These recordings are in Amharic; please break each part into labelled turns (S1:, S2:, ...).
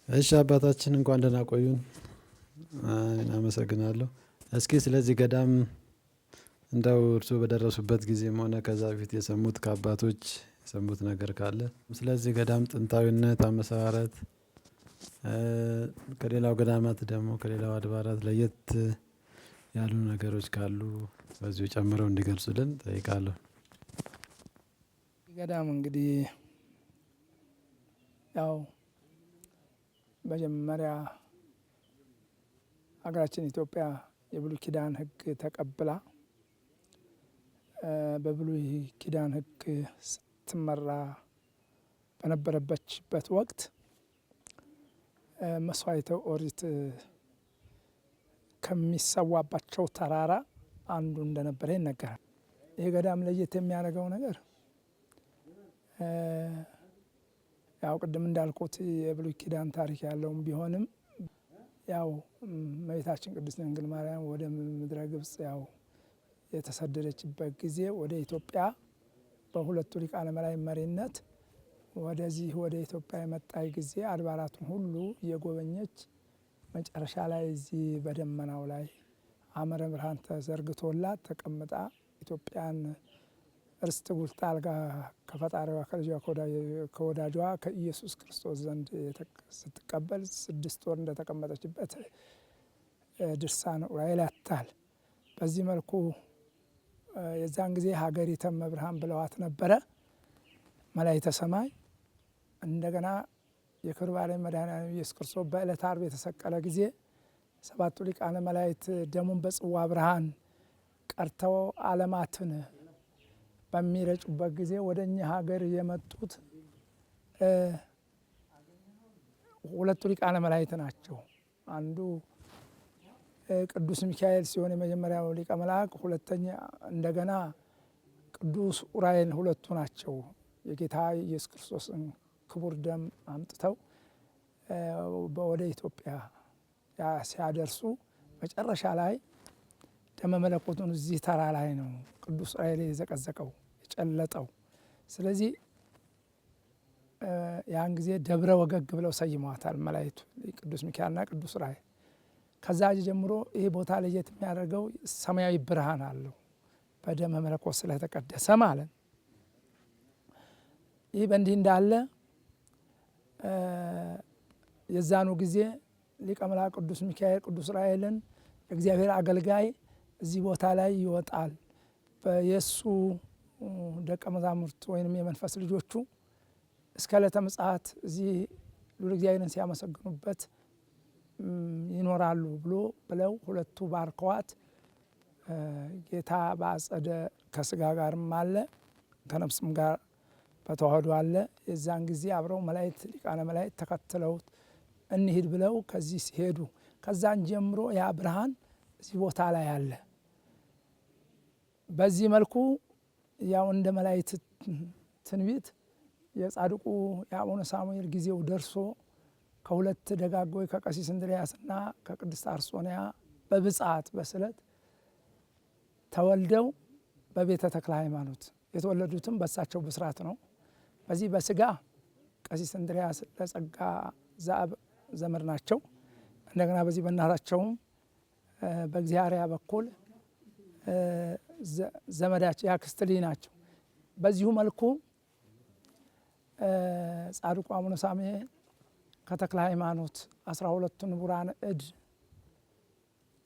S1: እሺ አባታችን እንኳን ደህና ቆዩን። አመሰግናለሁ። እስኪ ስለዚህ ገዳም እንደው እርሱ በደረሱበት ጊዜም ሆነ ከዛ በፊት የሰሙት ከአባቶች የሰሙት ነገር ካለ ስለዚህ ገዳም ጥንታዊነት አመሰራረት ከሌላው ገዳማት ደግሞ ከሌላው አድባራት ለየት ያሉ ነገሮች ካሉ በዚሁ ጨምረው እንዲገልጹልን እጠይቃለሁ።
S2: ገዳም እንግዲህ ያው መጀመሪያ ሀገራችን ኢትዮጵያ የብሉይ ኪዳን ሕግ ተቀብላ በብሉይ ኪዳን ሕግ ስትመራ በነበረችበት ወቅት መስዋዕተ ኦሪት ከሚሰዋባቸው ተራራ አንዱ እንደነበረ ይነገራል። ይህ ገዳም ለየት የሚያደርገው ነገር ያው ቅድም እንዳልኩት የብሉይ ኪዳን ታሪክ ያለውም ቢሆንም ያው እመቤታችን ቅድስት ድንግል ማርያም ወደ ምድረ ግብጽ ያው የተሰደደችበት ጊዜ ወደ ኢትዮጵያ በሁለቱ ሊቃነ መላእክት መሪነት ወደዚህ ወደ ኢትዮጵያ የመጣች ጊዜ አድባራቱን ሁሉ እየጎበኘች መጨረሻ ላይ እዚህ በደመናው ላይ ሐመረ ብርሃን ተዘርግቶላት ተቀምጣ ኢትዮጵያን ርስት ጉልታ አልጋ ከፈጣሪዋ ከልጇ ከወዳጇ ከኢየሱስ ክርስቶስ ዘንድ ስትቀበል 6 ወር እንደተቀመጠችበት ድርሳነ ዑራኤል ያትታል። በዚህ መልኩ የዛን ጊዜ ሀገሪተ እመብርሃን ብለዋት ነበረ። መላእክተ ሰማይ እንደገና የክብር ባለቤት መድኃኔዓለም ኢየሱስ ክርስቶስ በዕለተ ዓርብ የተሰቀለ ጊዜ 7ቱ ሊቃነ መላእክት ደሙን በጽዋ ብርሃን ቀርተው ዓለማትን በሚረጩበት ጊዜ ወደ እኛ ሀገር የመጡት 2ቱ ሊቃነ መላእክት ናቸው። አንዱ ቅዱስ ሚካኤል ሲሆን የመጀመሪያው ሊቀ መላእክት፣ ሁለተኛ እንደገና ቅዱስ ዑራኤል ሁለቱ ናቸው። የጌታ ኢየሱስ ክርስቶስን ክቡር ደም አምጥተው ወደ ኢትዮጵያ ሲያደርሱ መጨረሻ ላይ ደመ መለኮቱን እዚህ ተራ ላይ ነው ቅዱስ ዑራኤል የዘቀዘቀው የጨለጠው። ስለዚህ ያን ጊዜ ደብረ ወገግ ብለው ሰይመዋታል መላእክቱ ቅዱስ ሚካኤልና ቅዱስ ዑራኤል። ከዛ ጀምሮ ይሄ ቦታ ለየት የሚያደርገው ሰማያዊ ብርሃን አለው በደመ መለኮት ስለተቀደሰ ማለት ነው። ይህ በእንዲህ እንዳለ የዛኑ ጊዜ ሊቀ መላእክት ቅዱስ ሚካኤል ቅዱስ ዑራኤልን የእግዚአብሔር አገልጋይ እዚህ ቦታ ላይ ይወጣል፣ በየሱ ደቀ መዛሙርት ወይም የመንፈስ ልጆቹ እስከ ዕለተ ምጽአት እዚህ ሉል እግዚአብሔርን ሲያመሰግኑበት ይኖራሉ ብለው ሁለቱ ባርከዋት ጌታ በአጸደ ከስጋ ጋርም አለ ከነፍስም ጋር በተዋህዶ አለ። የዛን ጊዜ አብረው መላእክት ሊቃነ መላእክት ተከትለውት እንሂድ ብለው ከዚህ ሲሄዱ ከዛን ጀምሮ ያ ብርሃን እዚህ ቦታ ላይ አለ። በዚህ መልኩ ያው እንደ መላእክት ትንቢት የጻድቁ የአቡነ ሳሙኤል ጊዜው ደርሶ ከሁለት ደጋጎች ከቀሲስ እንድርያስና ከቅድስት አርሶንያ በብጽዓት በስለት ተወልደው በቤተ ተክለ ሃይማኖት የተወለዱትም በሳቸው ብስራት ነው። በዚህ በስጋ ቀሲስ እንድርያስ ለጸጋ ዘአብ ዘመድ ናቸው። እንደገና በዚህ በእናታቸውም በእግዚአብሔር በኩል ዘመዳቸው ያክስት ልጅ ናቸው። በዚሁ መልኩ ጻድቁ አቡነ ሳሙኤል ከተክለ ሃይማኖት 12ቱ ንቡራን እድ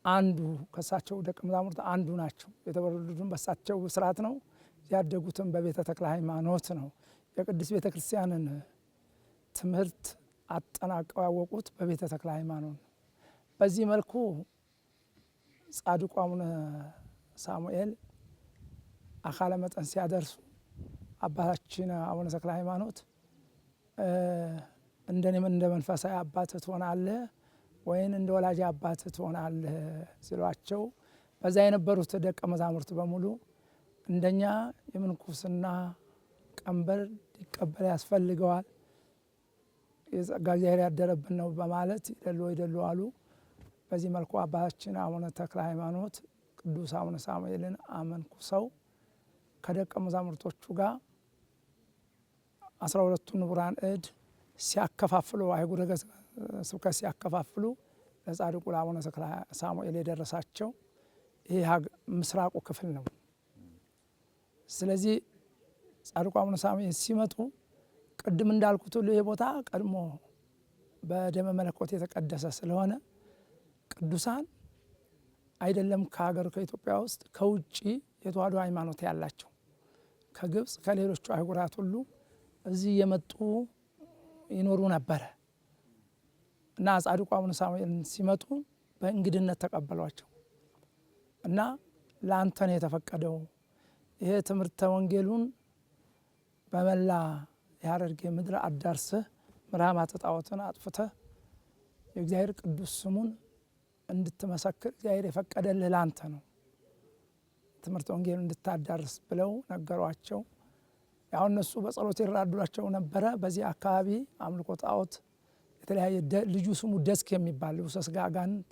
S2: አንዱ ከሳቸው ደቀ መዛሙርት አንዱ ናቸው። የተወለዱትም በሳቸው ብስራት ነው። ያደጉትም በቤተ ተክለ ሃይማኖት ነው። የቅድስት ቤተ ክርስቲያንን ትምህርት አጠናቀው ያወቁት በቤተ ተክለ ሃይማኖት ነው። በዚህ መልኩ ጻድቁ አቡነ ሳሙኤል አካለ መጠን ሲያደርሱ አባታችን አቡነ ተክለ ሃይማኖት እንደኔም እንደ መንፈሳዊ አባት ትሆናለህ ወይን እንደ ወላጅ አባት ትሆናለህ ሲሏቸው በዛ የነበሩት ደቀ መዛሙርት በሙሉ እንደኛ የምንኩስና ቀንበር ሊቀበል ያስፈልገዋል፣ የጸጋ እግዚአብሔር ያደረብን ነው በማለት ይደሉ አሉ። በዚህ መልኩ አባታችን አቡነ ተክለ ሃይማኖት ቅዱስ አቡነ ሳሙኤልን አመንኩሰው ከደቀ መዛሙርቶቹ ጋር 12ቱ ንቡራን እድ ሲያከፋፍሉ አይጉረ ስብከት ሲያከፋፍሉ ለጻድቁ ለአቡነ ተክለ ሳሙኤል የደረሳቸው ይሄ ምስራቁ ክፍል ነው። ስለዚህ ጻድቁ አቡነ ሳሙኤል ሲመጡ ቅድም እንዳልኩት ሁሉ ይሄ ቦታ ቀድሞ በደመ መለኮት የተቀደሰ ስለሆነ ቅዱሳን አይደለም ከሀገር ከኢትዮጵያ ውስጥ ከውጭ የተዋሕዶ ሃይማኖት ያላቸው ከግብፅ ከሌሎቹ አህጉራት ሁሉ እዚህ የመጡ ይኖሩ ነበረ እና ጻድቁ አቡነ ሳሙኤል ሲመጡ በእንግድነት ተቀበሏቸው እና ለአንተ ነው የተፈቀደው ይሄ ትምህርተ ወንጌሉን በመላ የሐረርጌ ምድር አዳርሰህ ምርሃማተ ጣዖትን አጥፍተህ የእግዚአብሔር ቅዱስ ስሙን እንድትመሰክር እግዚአብሔር የፈቀደልህ ለአንተ ነው ትምህርተ ወንጌሉን እንድታዳርስ ብለው ነገሯቸው። ያው እነሱ በጸሎት ይራዱላቸው ነበረ። በዚህ አካባቢ አምልኮ ጣዖት የተለያየ ልዩ ስሙ ደስክ የሚባል ልብሰ ሥጋ አጋንንት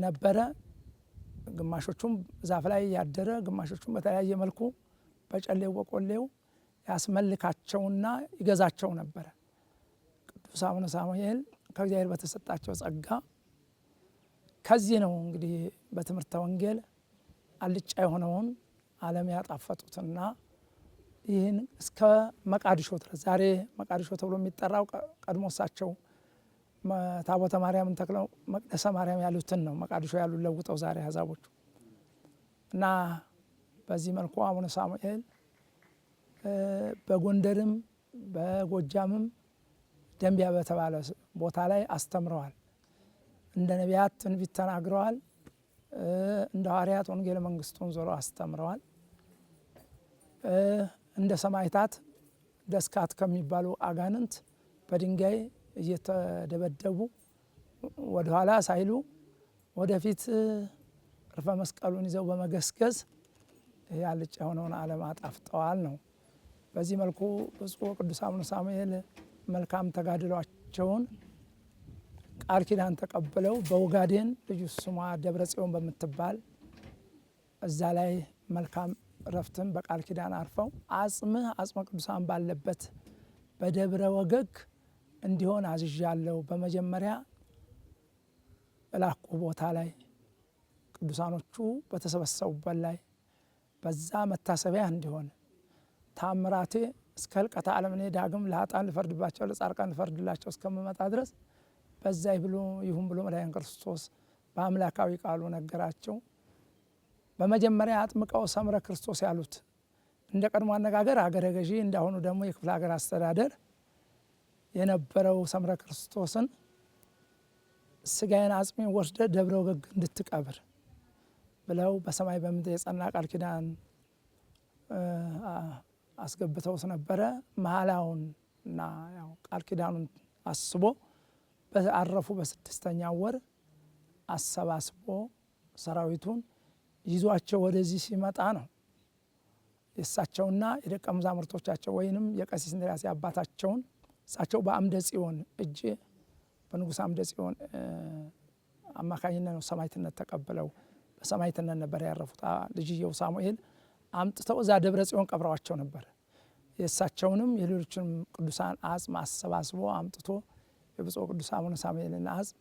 S2: ነበረ። ግማሾቹም ዛፍ ላይ ያደረ፣ ግማሾቹም በተለያየ መልኩ በጨሌው በቆሌው ያስመልካቸውና ይገዛቸው ነበረ። ቅዱስ አቡነ ሳሙኤል ከእግዚአብሔር በተሰጣቸው ጸጋ ከዚህ ነው እንግዲህ በትምህርተ ወንጌል አልጫ የሆነውን ዓለም ያጣፈጡትና ይህን እስከ መቃዲሾ ድረስ ዛሬ መቃዲሾ ተብሎ የሚጠራው ቀድሞ እሳቸው ታቦተ ማርያምን ተክለው መቅደሰ ማርያም ያሉትን ነው መቃዲሾ ያሉ ለውጠው ዛሬ አሕዛቦቹ እና በዚህ መልኩ አቡነ ሳሙኤል በጎንደርም በጎጃምም ደንቢያ በተባለ ቦታ ላይ አስተምረዋል። እንደ ነቢያት ትንቢት ተናግረዋል። እንደ ሐዋርያት ወንጌለ መንግስቱን ዞረው አስተምረዋል። እንደ ሰማዕታት ደስካት ከሚባሉ አጋንንት በድንጋይ እየተደበደቡ ወደ ኋላ ሳይሉ ወደፊት ዕርፈ መስቀሉን ይዘው በመገስገዝ ያልጫ የሆነውን ዓለም አጣፍጠዋል ነው። በዚህ መልኩ ብፁዕ ቅዱስ አቡነ ሳሙኤል መልካም ተጋድሏቸውን ቃል ኪዳን ተቀብለው በኦጋዴን ልዩ ስሟ ደብረ ጽዮን በምትባል እዛ ላይ መልካም ረፍትን በቃል ኪዳን አርፈው አጽመ ቅዱሳን ባለበት በደብረ ወገግ እንዲሆን አዝዣለሁ። በመጀመሪያ እላኩ ቦታ ላይ ቅዱሳኖቹ በተሰበሰቡበት ላይ በዛ መታሰቢያ እንዲሆን ታምራቴ እስከ ህልቀተ ዓለም እኔ ዳግም ለኃጥአን ልፈርድባቸው ለጻድቃን ልፈርድላቸው እስከምመጣ ድረስ በዛ ይሁን ብሎ መድኃኒነ ክርስቶስ በአምላካዊ ቃሉ ነገራቸው። በመጀመሪያ አጥምቀው ሰምረ ክርስቶስ ያሉት እንደ ቀድሞ አነጋገር አገረ ገዢ እንዳሁኑ ደግሞ የክፍለ ሀገር አስተዳደር የነበረው ሰምረ ክርስቶስን ስጋዬን አጽሜን ወስደ ደብረ ወገግ እንድትቀብር ብለው በሰማይ በምድር የጸና ቃል ኪዳን አስገብተውት ነበረ። መሐላውን እና ያው ቃል ኪዳኑን አስቦ በአረፉ በስድስተኛው ወር አሰባስቦ ሰራዊቱን ይዟቸው ወደዚህ ሲመጣ ነው የእሳቸውና የደቀ መዛሙርቶቻቸው ወይንም የቀሲስ እንድርያስ አባታቸውን እሳቸው በአምደ ጽዮን እጅ በንጉሥ አምደ ጽዮን አማካኝነት ነው ሰማዕትነት ተቀብለው በሰማዕትነት ነበር ያረፉት። ልጅየው ሳሙኤል አምጥተው እዛ ደብረ ጽዮን ቀብረዋቸው ነበር። የእሳቸውንም የሌሎችንም ቅዱሳን አጽም አሰባስቦ አምጥቶ የብፁዕ ቅዱስ አቡነ ሳሙኤልን አጽም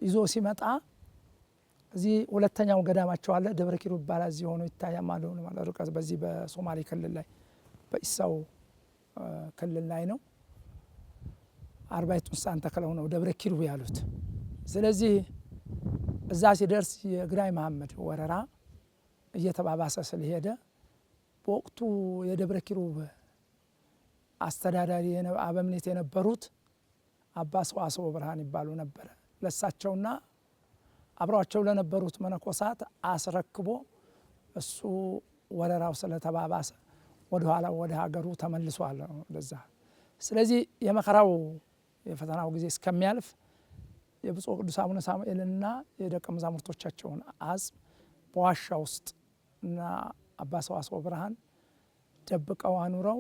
S2: ይዞ ሲመጣ እዚህ ሁለተኛው ገዳማቸው አለ ደብረ ኪሩብ ይባላል። እዚህ ሆኖ ይታያል ማለት ነው። ርቀት በዚህ በሶማሌ ክልል ላይ በኢሳው ክልል ላይ ነው። አርባዕቱ እንስሳን ተክለው ነው ደብረ ኪሩብ ያሉት። ስለዚህ እዛ ሲደርስ የግራኝ መሐመድ ወረራ እየተባባሰ ስለሄደ በወቅቱ የደብረ ኪሩብ አስተዳዳሪ አበምኔት የነበሩት አባ ሰዋስወ ብርሃን ይባሉ ነበረ። ለሳቸውና አብረዋቸው ለነበሩት መነኮሳት አስረክቦ እሱ ወረራው ስለተባባሰ ወደ ኋላ ወደ ሀገሩ ተመልሷል ለዛ። ስለዚህ የመከራው የፈተናው ጊዜ እስከሚያልፍ የብፁዕ ቅዱስ አቡነ ሳሙኤልና የደቀ መዛሙርቶቻቸውን አጽም በዋሻ ውስጥ እና አባ ሰዋስወ ብርሃን ደብቀው አኑረው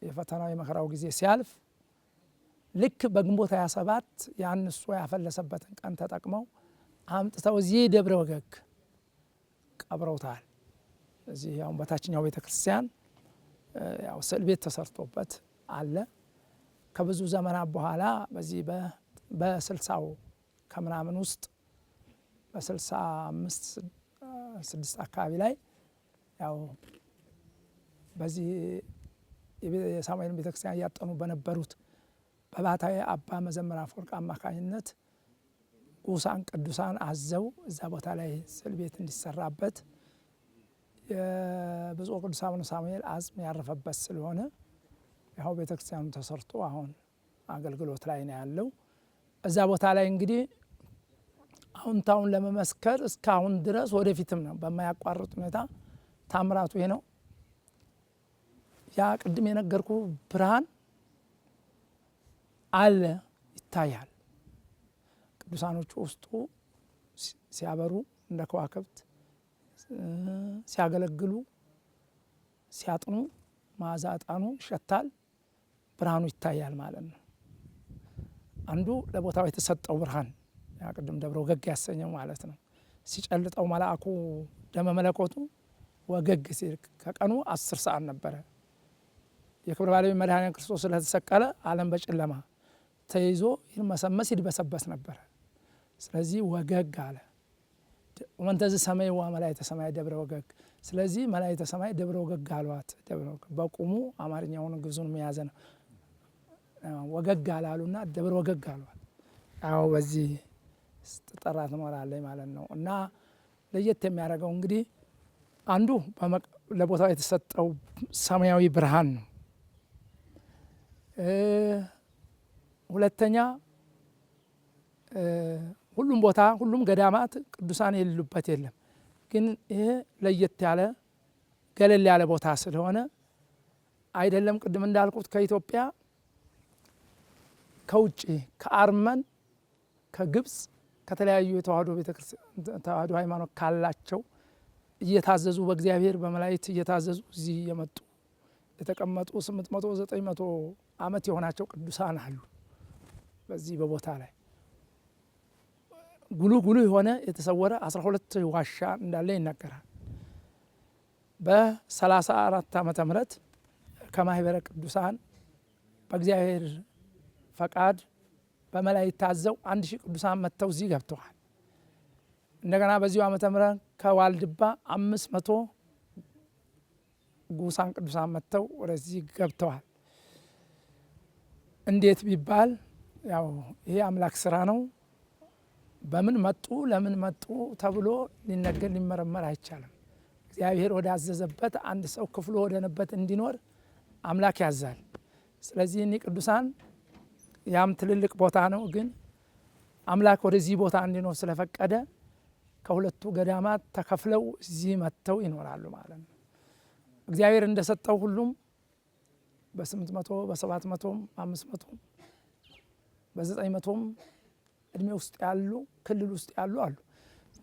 S2: የፈተናው የመከራው ጊዜ ሲያልፍ ልክ በግንቦት 27 ያን እሱ ያፈለሰበትን ቀን ተጠቅመው አምጥተው እዚህ ደብረ ወገግ ቀብረውታል። እዚህ ያው በታችኛው ቤተ ክርስቲያን ያው ስዕል ቤት ተሰርቶበት አለ። ከብዙ ዘመናት በኋላ በዚህ በ60 ከምናምን ውስጥ በ65 6 አካባቢ ላይ ያው በዚህ የሳሙኤልን ቤተክርስቲያን እያጠኑ በነበሩት በባህታዊ አባ መዘምር አፈወርቅ አማካኝነት ጉሳን ቅዱሳን አዘው እዛ ቦታ ላይ ስዕል ቤት እንዲሰራበት የብፁዕ ቅዱስ አቡነ ሳሙኤል አጽም ያረፈበት ስለሆነ ያው ቤተክርስቲያኑ ተሰርቶ አሁን አገልግሎት ላይ ነው ያለው። እዛ ቦታ ላይ እንግዲህ አሁን ለመመስከር እስካሁን ድረስ ወደፊትም ነው በማያቋርጥ ሁኔታ ታምራቱ ይሄ ነው። ያ ቅድም የነገርኩ ብርሃን አለ ይታያል። ቅዱሳኖቹ ውስጡ ሲያበሩ እንደ ከዋክብት ሲያገለግሉ ሲያጥኑ መዓዛ ዕጣኑ ይሸታል፣ ብርሃኑ ይታያል ማለት ነው። አንዱ ለቦታው የተሰጠው ብርሃን ያ ቅድም ደብረ ወገግ ያሰኘው ማለት ነው። ሲጨልጠው መልአኩ ደመ መለኮቱ ወገግ ሲል ከቀኑ 10 ሰዓት ነበረ። የክብር ባለቤት መድኃኒዓለም ክርስቶስ ስለተሰቀለ ዓለም በጨለማ ተይዞ ይርመሰመስ ይድበሰበስ ነበረ። ስለዚህ ወገግ አለ። ወመንተዝ ሰማይ ወመላእክተ ሰማይ ደብረ ወገግ። ስለዚህ መላእክተ ሰማይ ደብረ ወገግ አሏት። ደብረ ወገግ በቁሙ አማርኛውን ግዙን የያዘ ነው። ወገግ አላሉና ደብረ ወገግ አሏት። አዎ በዚህ ስትጠራ ትኖራለች ማለት ነው። እና ለየት የሚያደርገው እንግዲህ አንዱ ለቦታው የተሰጠው ሰማያዊ ብርሃን ነው። ሁለተኛ ሁሉም ቦታ ሁሉም ገዳማት ቅዱሳን የሌሉበት የለም። ግን ይሄ ለየት ያለ ገለል ያለ ቦታ ስለሆነ አይደለም ቅድም እንዳልኩት ከኢትዮጵያ ከውጭ ከአርመን ከግብጽ ከተለያዩ የተዋህዶ ቤተክርስቲያን ተዋህዶ ሃይማኖት ካላቸው እየታዘዙ በእግዚአብሔር በመላእክት እየታዘዙ እዚህ የመጡ የተቀመጡ 800 900 ዓመት የሆናቸው ቅዱሳን አሉ። በዚህ በቦታ ላይ ጉሉ የሆነ የተሰወረ 12 ዋሻ እንዳለ ይነገራል። በ34 ዓመተ ምህረት ከማህበረ ቅዱሳን በእግዚአብሔር ፈቃድ በመላእክት ታዘው 1000 ቅዱሳን መጥተው እዚህ ገብተዋል። እንደገና በዚሁ ዓመተ ምህረት ከዋልድባ 500 ጉሳን ቅዱሳን መጥተው ወደዚህ ገብተዋል። እንዴት ቢባል ያው ይሄ አምላክ ስራ ነው። በምን መጡ ለምን መጡ ተብሎ ሊነገር ሊመረመር አይቻልም። እግዚአብሔር ወደ አዘዘበት አንድ ሰው ክፍሉ ወደነበት እንዲኖር አምላክ ያዛል። ስለዚህ እኒ ቅዱሳን ያም ትልልቅ ቦታ ነው፣ ግን አምላክ ወደዚህ ቦታ እንዲኖር ስለፈቀደ ከሁለቱ ገዳማት ተከፍለው እዚህ መጥተው ይኖራሉ ማለት ነው። እግዚአብሔር እንደሰጠው ሁሉም በ800 በ700 በ500 በ900 እድሜ ውስጥ ያሉ ክልል ውስጥ ያሉ አሉ።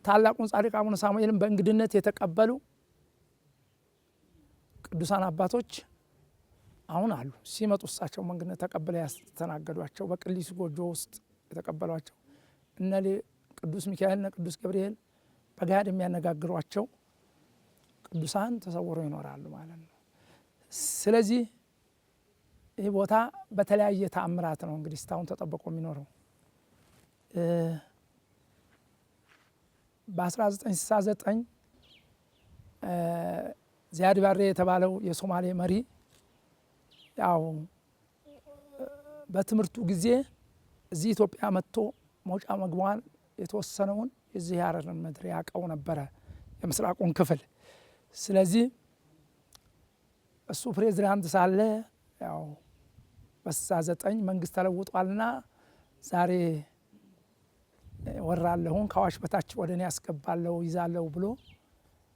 S2: ታላቁን ጻድቅ አቡነ ሳሙኤልን በእንግድነት የተቀበሉ ቅዱሳን አባቶች አሁን አሉ። ሲመጡ እሳቸው መንግድነት ተቀበለው ያስተናገዷቸው በቅሊስ ጎጆ ውስጥ የተቀበሏቸው እነ ቅዱስ ሚካኤልና ቅዱስ ገብርኤል በጋድ የሚያነጋግሯቸው ቅዱሳን ተሰውረው ይኖራሉ ማለት ነው። ስለዚህ ይህ ቦታ በተለያየ ተአምራት ነው እንግዲህ እስካሁን ተጠብቆ የሚኖረው። በ1969 ዚያድ ባሬ የተባለው የሶማሌ መሪ ያው በትምህርቱ ጊዜ እዚህ ኢትዮጵያ መጥቶ መውጫ መግቧን የተወሰነውን የዚህ ያረርን ምድር ያቀው ነበረ፣ የምስራቁን ክፍል። ስለዚህ እሱ ፕሬዝዳንት ሳለ ያው በ69 መንግስት ተለውጧልና ዛሬ ወራለሁን ከአዋሽ በታች ወደ እኔ ያስገባለሁ ይዛለሁ ብሎ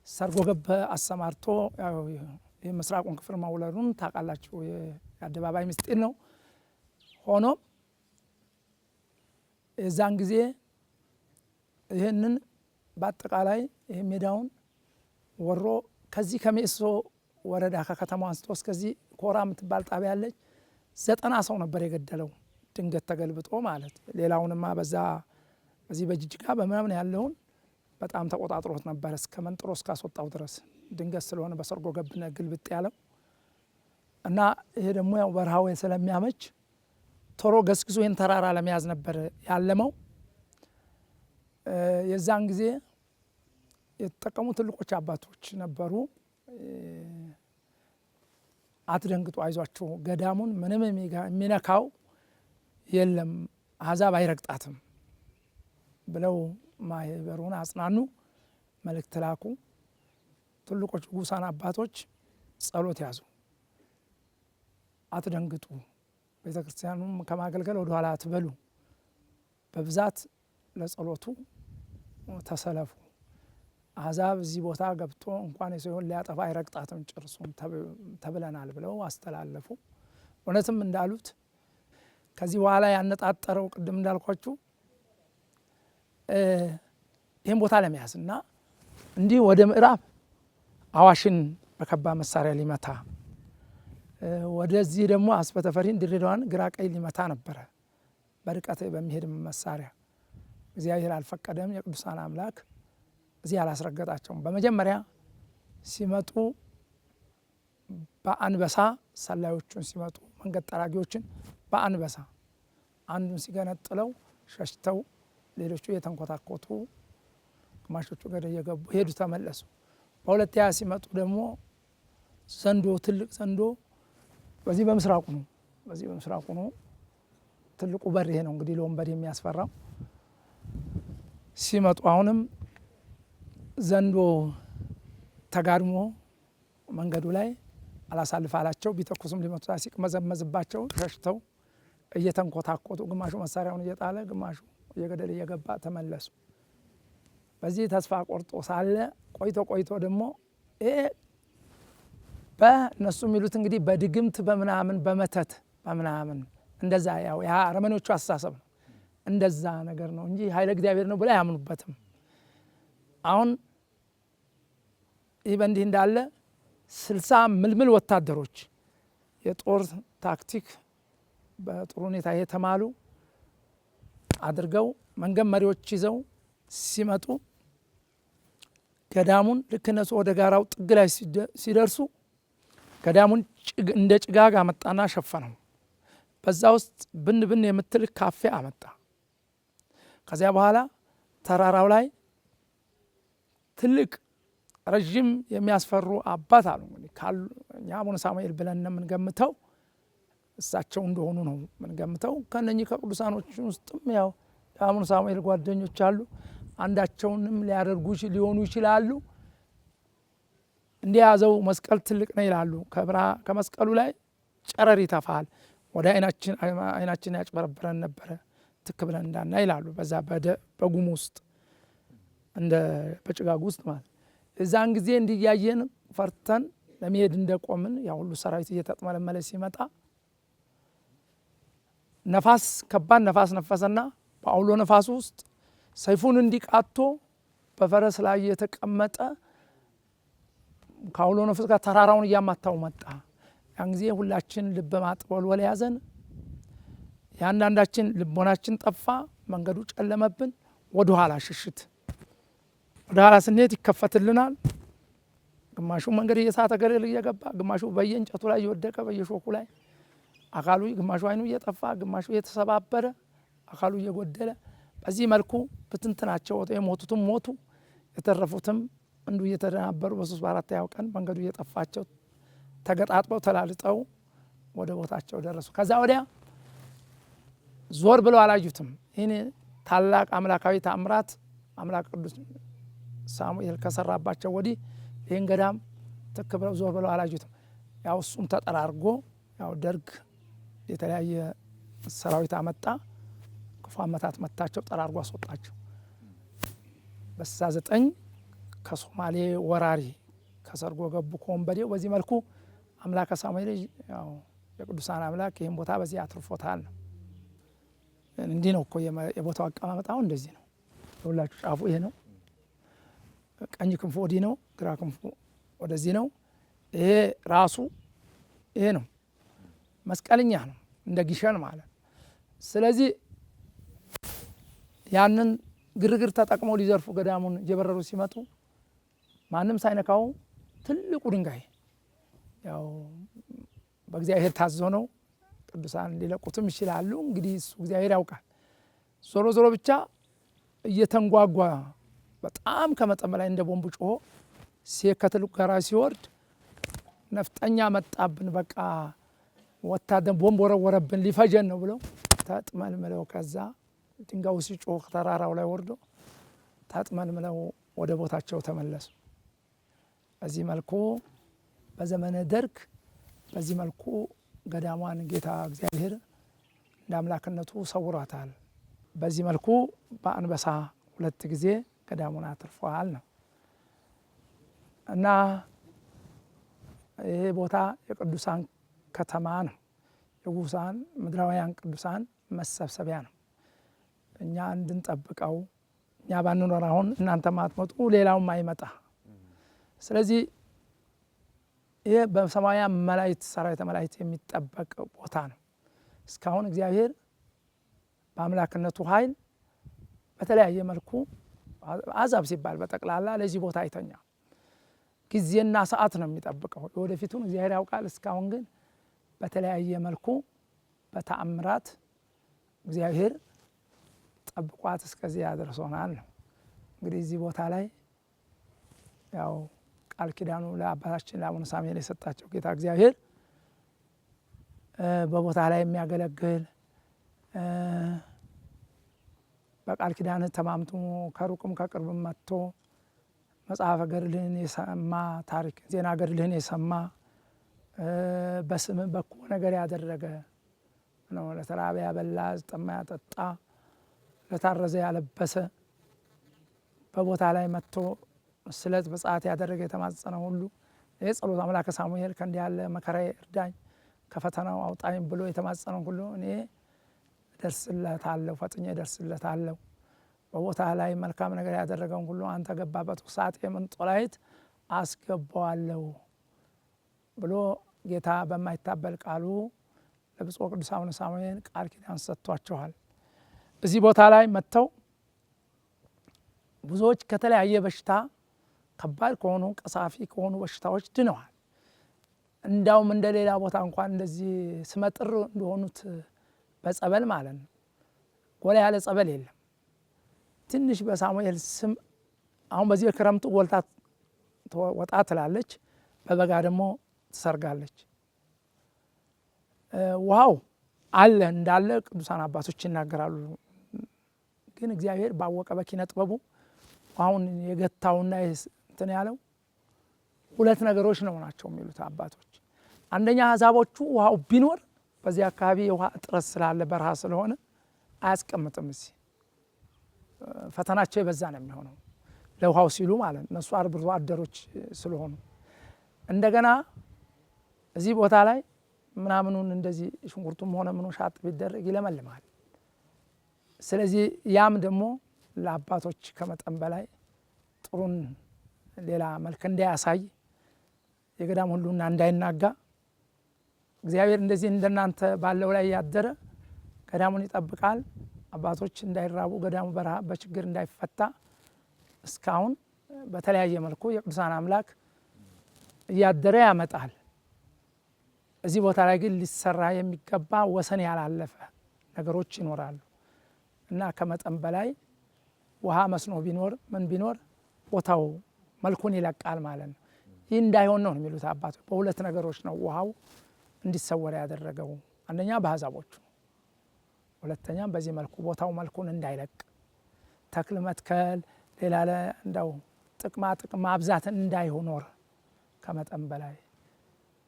S2: ሰርጎ ገብ አሰማርቶ የምስራቁን ክፍል ማውለዱን ታውቃላችሁ፣ የአደባባይ ምስጢር ነው። ሆኖም የዛን ጊዜ ይህንን በአጠቃላይ ይህ ሜዳውን ወሮ ከዚህ ከሜሶ ወረዳ ከከተማው አንስቶ እስከዚህ ኮራ የምትባል ጣቢያ ያለች 90 ሰው ነበር የገደለው፣ ድንገት ተገልብጦ ማለት። ሌላውንማ በዚህ በጅጅጋ በምናምን ያለውን በጣም ተቆጣጥሮት ነበር እስከ መንጥሮ እስካስወጣው ድረስ። ድንገት ስለሆነ በሰርጎ ገብነት ግልብጥ ያለው እና ይሄ ደግሞ ያው በረሃው ስለሚያመች ቶሎ ገስግሶ ይህን ተራራ ለመያዝ ነበር ያለመው። የዛን ጊዜ የተጠቀሙ ትልቆች አባቶች ነበሩ። አትደንግጡ፣ አይዟችሁ፣ ገዳሙን ምንም የሚነካው የለም፣ አሕዛብ አይረግጣትም ብለው ማህበሩን አጽናኑ፣ መልእክት ላኩ። ትልቆች ጉሳን አባቶች ጸሎት ያዙ። አትደንግጡ፣ ቤተ ክርስቲያኑም ከማገልገል ወደ ኋላ አትበሉ፣ በብዛት ለጸሎቱ ተሰለፉ። አሕዛብ እዚህ ቦታ ገብቶ እንኳን የሰውን ሊያጠፋ አይረግጣትም ጭርሱም ተብለናል ብለው አስተላለፉ። እውነትም እንዳሉት ከዚህ በኋላ ያነጣጠረው ቅድም እንዳልኳችሁ ይህን ቦታ ለመያዝ እና እንዲህ ወደ ምዕራብ አዋሽን በከባድ መሳሪያ ሊመታ፣ ወደዚህ ደግሞ አስበተፈሪን ድሬዳዋን ግራ ቀኝ ሊመታ ነበረ በርቀት በሚሄድ መሳሪያ። እግዚአብሔር አልፈቀደም። የቅዱሳን አምላክ እዚህ አላስረገጣቸውም። በመጀመሪያ ሲመጡ በአንበሳ ሰላዮቹን ሲመጡ መንገድ ጠራጊዎችን በአንበሳ አንዱን ሲገነጥለው ሸሽተው ሌሎቹ የተንኮታኮቱ ግማሾቹ ገደል እየገቡ ሄዱ፣ ተመለሱ። በሁለተኛ ሲመጡ ደግሞ ዘንዶ፣ ትልቅ ዘንዶ በዚህ በምስራቁ ነው። በዚህ በምስራቁ ነው ትልቁ በር ይሄ ነው እንግዲህ ለወንበዴ የሚያስፈራው። ሲመጡ አሁንም ዘንዶ ተጋድሞ መንገዱ ላይ አላሳልፍ አላቸው። ቢተኩስም ሊመቱ ሲቅመዘመዝባቸው ሸሽተው እየተንኮታኮቱ ግማሹ መሳሪያውን እየጣለ ግማሹ እየገደል እየገባ ተመለሱ። በዚህ ተስፋ ቆርጦ ሳለ ቆይቶ ደግሞ ይሄ በእነሱ የሚሉት እንግዲህ በድግምት በምናምን በመተት በምናምን እንደዛ ያው ያ አረመኔዎቹ አስተሳሰብ ነው። እንደዛ ነገር ነው እንጂ ኃይለ እግዚአብሔር ነው ብለው አያምኑበትም። አሁን ይህ በእንዲህ እንዳለ 60 ምልምል ወታደሮች የጦር ታክቲክ በጥሩ ሁኔታ የተማሉ አድርገው መንገድ መሪዎች ይዘው ሲመጡ ገዳሙን ልክ እነሱ ወደ ጋራው ጥግ ላይ ሲደርሱ ገዳሙን እንደ ጭጋግ አመጣና ሸፈነው። በዛ ውስጥ ብን ብን የምትል ካፌ አመጣ። ከዚያ በኋላ ተራራው ላይ ትልቅ ረዥም የሚያስፈሩ አባት አሉ። ካሉ እኛ አቡነ ሳሙኤል ብለን የምንገምተው እሳቸው እንደሆኑ ነው የምንገምተው። ከነኚህ ከቅዱሳኖች ውስጥም ያው የአቡነ ሳሙኤል ጓደኞች አሉ። አንዳቸውንም ሊያደርጉ ሊሆኑ ይችላሉ። እንዲያዘው መስቀል ትልቅ ነው ይላሉ። ከመስቀሉ ላይ ጨረር ይተፋል፣ ወደ አይናችን ያጭበረብረን ነበረ ትክ ብለን እንዳና ይላሉ። በዛ በጉም ውስጥ እንደ በጭጋግ ውስጥ ማለት እዛን ጊዜ እንዲያየን ፈርተን ለመሄድ እንደቆምን ያ ሁሉ ሰራዊት እየተጥመለመለ ሲመጣ ነፋስ፣ ከባድ ነፋስ ነፈሰና በአውሎ ነፋስ ውስጥ ሰይፉን እንዲቃቶ በፈረስ ላይ የተቀመጠ ከአውሎ ነፋስ ጋር ተራራውን እያማታው መጣ። ያን ጊዜ ሁላችን ልብ ማጥወልወል ያዘን። ያንዳንዳችን ልቦናችን ጠፋ፣ መንገዱ ጨለመብን። ወደ ኋላ ሽሽት፣ ወደ ኋላ ስንሄድ ይከፈትልናል። ግማሹ መንገድ እየሳተ ገደል እየገባ፣ ግማሹ በየእንጨቱ ላይ እየወደቀ በየሾኩ ላይ አካሉ፣ ግማሹ አይኑ እየጠፋ፣ ግማሹ እየተሰባበረ አካሉ እየጎደለ፣ በዚህ መልኩ ብትንትናቸው የሞቱትም ሞቱ፣ የተረፉትም እንዱ እየተደናበሩ በ3 በ4 ቀን መንገዱ እየጠፋቸው ተገጣጥበው ተላልጠው ወደ ቦታቸው ደረሱ። ከዛ ወዲያ ዞር ብለው አላዩትም። ይህን ታላቅ አምላካዊ ተአምራት አምላክ ቅዱስ ሳሙኤል ከሰራባቸው ወዲህ ይህን ገዳም ትክ ብለው ዞር ብለው አላዩትም። ያው እሱም ተጠራርጎ ያው ደርግ የተለያየ ሰራዊት አመጣ፣ ክፉ አመታት መታቸው፣ ጠራርጎ አስወጣቸው። በ69 ከሶማሌ ወራሪ ከሰርጎ ገቡ ከወንበዴው። በዚህ መልኩ አምላከ ሳሙኤል ያው የቅዱሳን አምላክ ይህን ቦታ በዚህ አትርፎታል ነው። እንዲህ ነው እኮ የቦታው አቀማመጥ። አሁን እንደዚህ ነው። ሁላችሁ ጫፉ ይሄ ነው። ቀኝ ክንፉ ወዲህ ነው፣ ግራ ክንፉ ወደዚህ ነው። ይሄ ራሱ ይሄ ነው። መስቀልኛ ነው፣ እንደ ጊሸን ማለት። ስለዚህ ያንን ግርግር ተጠቅመው ሊዘርፉ ገዳሙን እየበረሩ ሲመጡ ማንም ሳይነካው ትልቁ ድንጋይ ያው በእግዚአብሔር ታዞ ነው። ቅዱሳን ሊለቁትም ይችላሉ። እንግዲህ እሱ እግዚአብሔር ያውቃል። ዞሮ ዞሮ ብቻ እየተንጓጓ በጣም ከመጠን በላይ እንደ ቦምብ ጮሆ ከትልቁ ጋራ ሲወርድ ነፍጠኛ መጣብን፣ በቃ ወታደር ቦምብ ወረወረብን ሊፈጀን ነው ብለው ተጥመልምለው ከዛ ድንጋዩ ሲጮህ ተራራው ላይ ወርዶ ተጥመልምለው ወደ ቦታቸው ተመለሱ። በዚህ መልኩ በዘመነ ደርግ በዚህ መልኩ ገዳሟን ጌታ እግዚአብሔር እንደ አምላክነቱ ሰውሯታል። በዚህ መልኩ በአንበሳ 2 ጊዜ ገዳሙን አትርፏል ነው እና ይሄ ቦታ የቅዱሳን ከተማ ነው። የቅዱሳን ምድራውያን ቅዱሳን መሰብሰቢያ ነው። እኛ እንድንጠብቀው እኛ ባንኖር አሁን እናንተ ማትመጡ ሌላውም አይመጣ። ስለዚህ ይሄ በሰማያዊ መላእክት ሰራዊተ መላእክት የሚጠበቅ ቦታ ነው። እስካሁን እግዚአብሔር በአምላክነቱ ኃይል በተለያየ መልኩ አዛብ ሲባል በጠቅላላ ለዚህ ቦታ አይተኛ ጊዜና ሰዓት ነው የሚጠብቀው። ወደፊቱን እግዚአብሔር ያውቃል። እስካሁን ግን በተለያየ መልኩ በተአምራት እግዚአብሔር ጠብቋት እስከዚህ ያደርሶናል ነው። እንግዲህ እዚህ ቦታ ላይ ያው ቃል ኪዳኑ ለአባታችን ለአቡነ ሳሙኤል የሰጣቸው ጌታ እግዚአብሔር በቦታ ላይ የሚያገለግል በቃል ኪዳን ተማምቶ ከሩቅም ከቅርብም መጥቶ መጽሐፈ ገድልህን የሰማ ታሪክ ዜና ገድልህን የሰማ በስም በጎ ነገር ያደረገ ነው። ለተራበ ያበላ፣ ለተጠማ ያጠጣ፣ ለታረዘ ያለበሰ በቦታ ላይ መጥቶ ስለት በጸአት ያደረገ የተማጸነ ሁሉ የጸሎት አምላከ ሳሙኤል ከእንዲህ ያለ መከራ እርዳኝ ከፈተናው አውጣኝ ብሎ የተማጸነ ሁሉ እኔ ደርስለታለሁ፣ ፈጥኜ ደርስለታለሁ። በቦታ ላይ መልካም ነገር ያደረገውን ሁሉ አንተ ገባበት ውሳጤ ምንጦላይት አስገባዋለሁ ብሎ ጌታ በማይታበል ቃሉ ለብፁዕ ቅዱስ አቡነ ሳሙኤል ቃል ኪዳን ሰጥቷቸዋል። እዚህ ቦታ ላይ መጥተው ብዙዎች ከተለያየ በሽታ ከባድ ከሆኑ ቀሳፊ ከሆኑ በሽታዎች ድነዋል። እንዳውም እንደ ሌላ ቦታ እንኳን እንደዚህ ስመጥር እንደሆኑት በጸበል ማለት ነው ጎላ ያለ ጸበል የለም። ትንሽ በሳሙኤል ስም አሁን በዚህ ክረምቱ ጎልታ ወጣ ትላለች፣ በበጋ ደግሞ ትሰርጋለች። ውሃው አለ እንዳለ ቅዱሳን አባቶች ይናገራሉ። ግን እግዚአብሔር ባወቀ በኪነ ጥበቡ ውሃውን የገታውና እንትን ያለው 2 ነገሮች ነው ናቸው የሚሉት አባቶች። አንደኛ አሕዛቦቹ ውሃው ቢኖር በዚህ አካባቢ የውሃ እጥረት ስላለ በረሃ ስለሆነ አያስቀምጥም። እዚህ ፈተናቸው የበዛ ነው የሚሆነው ለውሃው ሲሉ ማለት እነሱ አርብቶ አደሮች ስለሆኑ። እንደገና እዚህ ቦታ ላይ ምናምኑን እንደዚህ ሽንኩርቱም ሆነ ምኑ ሻጥ ቢደረግ ይለመልማል። ስለዚህ ያም ደግሞ ለአባቶች ከመጠን በላይ ጥሩን ሌላ መልክ እንዳያሳይ የገዳም ሁሉና እንዳይናጋ እግዚአብሔር እንደዚህ እንደናንተ ባለው ላይ ያደረ ገዳሙን ይጠብቃል። አባቶች እንዳይራቡ ገዳሙ በረሃ በችግር እንዳይፈታ እስካሁን በተለያየ መልኩ የቅዱሳን አምላክ እያደረ ያመጣል። እዚህ ቦታ ላይ ግን ሊሰራ የሚገባ ወሰን ያላለፈ ነገሮች ይኖራሉ እና ከመጠን በላይ ውሃ መስኖ ቢኖር ምን ቢኖር ቦታው መልኩን ይለቃል ማለት ነው። ይህ እንዳይሆን ነው የሚሉት አባቶች። በ2 ነገሮች ነው ውሃው እንዲሰወር ያደረገው። አንደኛ በአሕዛቦቹ፣ ሁለተኛም በዚህ መልኩ ቦታው መልኩን እንዳይለቅ ተክል መትከል ሌላ እንደው ጥቅማ ጥቅም ማብዛት እንዳይሆኖር ከመጠን በላይ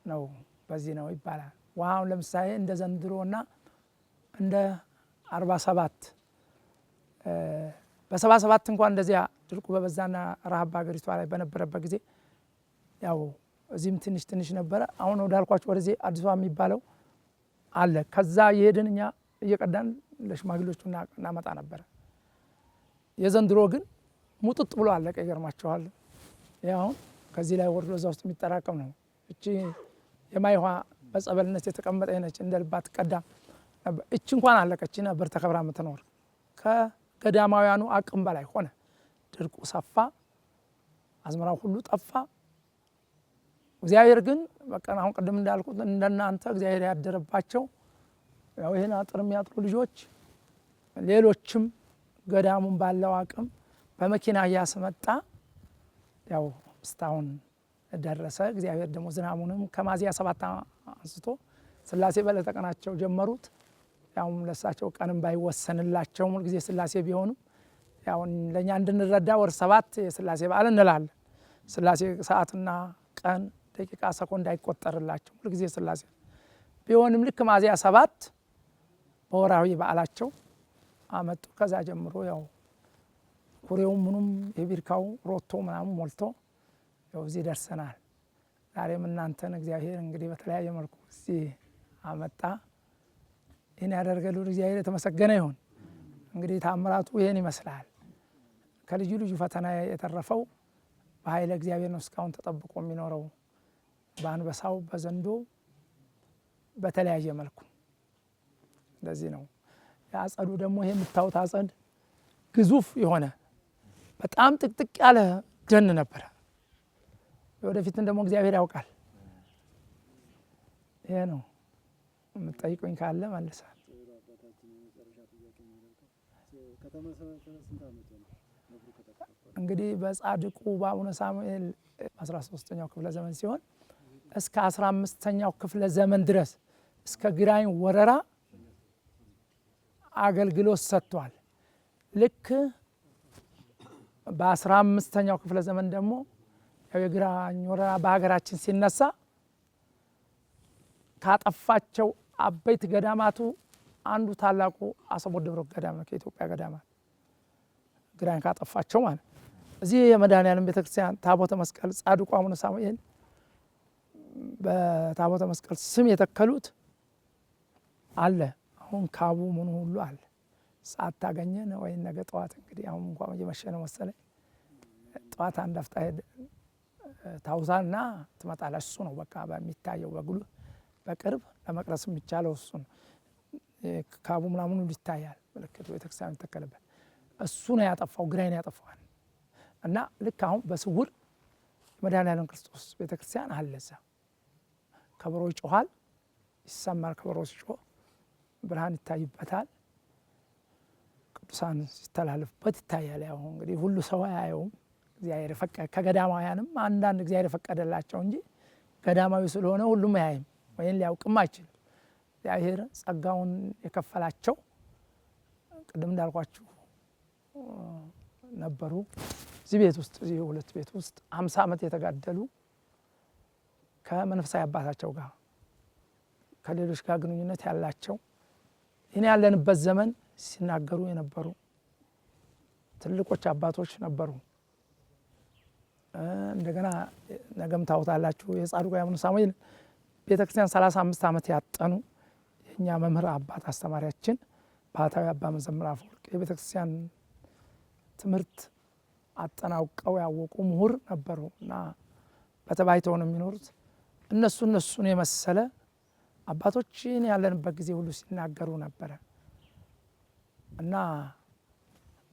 S2: ነው። በዚህ ነው ይባላል። ውሃውን ለምሳሌ እንደ ዘንድሮና እንደ 47 በ77 እንኳን እንደዚያ ድርቁ በበዛና ረሃብ በሀገሪቷ ላይ በነበረበት ጊዜ ያው እዚህም ትንሽ ትንሽ ነበረ። አሁን ወዳልኳችሁ ወደዚህ አዲሷ የሚባለው አለ። ከዛ የሄድን እኛ እየቀዳን ለሽማግሌዎቹ እናመጣ ነበረ። የዘንድሮ ግን ሙጥጥ ብሎ አለቀ። ይገርማችኋል። ያው ከዚህ ላይ ወርዶ እዛ ውስጥ የሚጠራቀም ነው። እቺ የማይ ውሃ በጸበልነት የተቀመጠች ነች። እንደ ልባት ቀዳ እቺ እንኳን አለቀች ነበር ተከብራ የምትኖር። ከገዳማውያኑ አቅም በላይ ሆነ። ድርቁ ሰፋ፣ አዝመራው ሁሉ ጠፋ። እግዚአብሔር ግን በቃ አሁን ቅድም እንዳልኩት እንደናንተ እግዚአብሔር ያደረባቸው ያው ይሄን አጥር የሚያጥሩ ልጆች ሌሎችም ገዳሙን ባለው አቅም በመኪና እያስመጣ ያው እስካሁን ደረሰ። እግዚአብሔር ደግሞ ዝናሙንም ከሚያዝያ 7 አንስቶ ስላሴ በዕለተ ቀናቸው ጀመሩት። ያው ለሳቸው ቀንም ባይወሰንላቸው ሁል ጊዜ ስላሴ ቢሆኑም ያው ለኛ እንድንረዳ ወር 7 የስላሴ በዓል እንላለን። ስላሴ ሰዓትና ቀን ደቂቃ ሰኮንድ አይቆጠርላቸው ሁል ጊዜ ስላሴ ቢሆንም ልክ ሚያዝያ 7 በወራዊ በዓላቸው አመጡ። ከዛ ጀምሮ ያው ኩሬው ምኑም የቢርካው ሮቶ ምናምን ሞልቶ ያው እዚህ ደርሰናል። ዛሬም እናንተን እግዚአብሔር እንግዲህ በተለያየ መልኩ እዚህ አመጣ። ይህን ያደረገልን እግዚአብሔር የተመሰገነ ይሁን። እንግዲህ ታምራቱ ይህን ይመስላል። ከልዩ ልዩ ፈተና የተረፈው በኃይለ እግዚአብሔር ነው እስካሁን ተጠብቆ የሚኖረው። በአንበሳው በዘንዶ በተለያየ መልኩ እንደዚህ ነው። የአጸዱ ደግሞ ይሄ የምታዩት አጸድ ግዙፍ የሆነ በጣም ጥቅጥቅ ያለ ደን ነበረ። ወደፊትን ደግሞ እግዚአብሔር ያውቃል። ይሄ ነው የምትጠይቁኝ ካለ መልሳል። እንግዲህ በጻድቁ በአቡነ ሳሙኤል 13ኛው ክፍለ ዘመን ሲሆን እስከ 15ኛው ክፍለ ዘመን ድረስ እስከ ግራኝ ወረራ አገልግሎት ሰጥቷል። ልክ በ15ኛው ክፍለ ዘመን ደግሞ የግራኝ ወረራ በሀገራችን ሲነሳ ካጠፋቸው አበይት ገዳማቱ አንዱ ታላቁ አሰቦት ደብረ ገዳም ነው። ከኢትዮጵያ ገዳማት ግራኝ ካጠፋቸው ማለት እዚህ የመድኃኔዓለም ቤተክርስቲያን ታቦተ መስቀል ጻድቁ አቡነ ሳሙኤል በታቦተ መስቀል ስም የተከሉት አለ። አሁን ካቡ ምን ሁሉ አለ። ሰዓት ታገኘን ወይ ነገ ጠዋት እንግዲህ አሁን እንኳን እየመሸ ነው መሰለኝ። ጠዋት አንድ አፍታ ታውዛና ትመጣለች። እሱ ነው በቃ በሚታየው በግሉ በቅርብ ለመቅረስ የሚቻለው እሱ ነው። ካቡ ምናምን ሁሉ ይታያል። ምልክቱ ቤተክርስቲያን ተከለበት እሱ ነው ያጠፋው፣ ግራኝ ነው ያጠፋው። እና ልክ አሁን በስውር መድኃኔዓለም ክርስቶስ ቤተክርስቲያን አለ። እዛ ከበሮ ይጮሃል፣ ይሰማል። ከበሮ ሲጮህ ብርሃን ይታይበታል። ቅዱሳን ሲተላለፉበት ይታያል። ያው እንግዲህ ሁሉ ሰው አያየውም። እግዚአብሔር ፈቀደ። ከገዳማውያንም አንዳንድ እግዚአብሔር ፈቀደላቸው እንጂ ገዳማዊ ስለሆነ ሁሉም አያይም ወይም ሊያውቅም አይችልም። እግዚአብሔር ጸጋውን የከፈላቸው ቅድም እንዳልኳችሁ ነበሩ። እዚህ ቤት ውስጥ እዚህ ሁለት ቤት ውስጥ 50 ዓመት የተጋደሉ ከመንፈሳዊ አባታቸው ጋር ከሌሎች ጋር ግንኙነት ያላቸው ይህን ያለንበት ዘመን ሲናገሩ የነበሩ ትልቆች አባቶች ነበሩ። እንደገና ነገም ታውታላችሁ የጻድቁ አቡነ ሳሙኤል ቤተክርስቲያን 35 ዓመት ያጠኑ የኛ መምህር አባት አስተማሪያችን ባህታዊ አባ መዘምር አፈወርቅ የቤተክርስቲያን ትምህርት አጠናውቀው ያወቁ ምሁር ነበሩ እና በተባይተው ነው የሚኖሩት። እነሱን የመሰለ አባቶችን ያለንበት ጊዜ ሁሉ ሲናገሩ ነበረ እና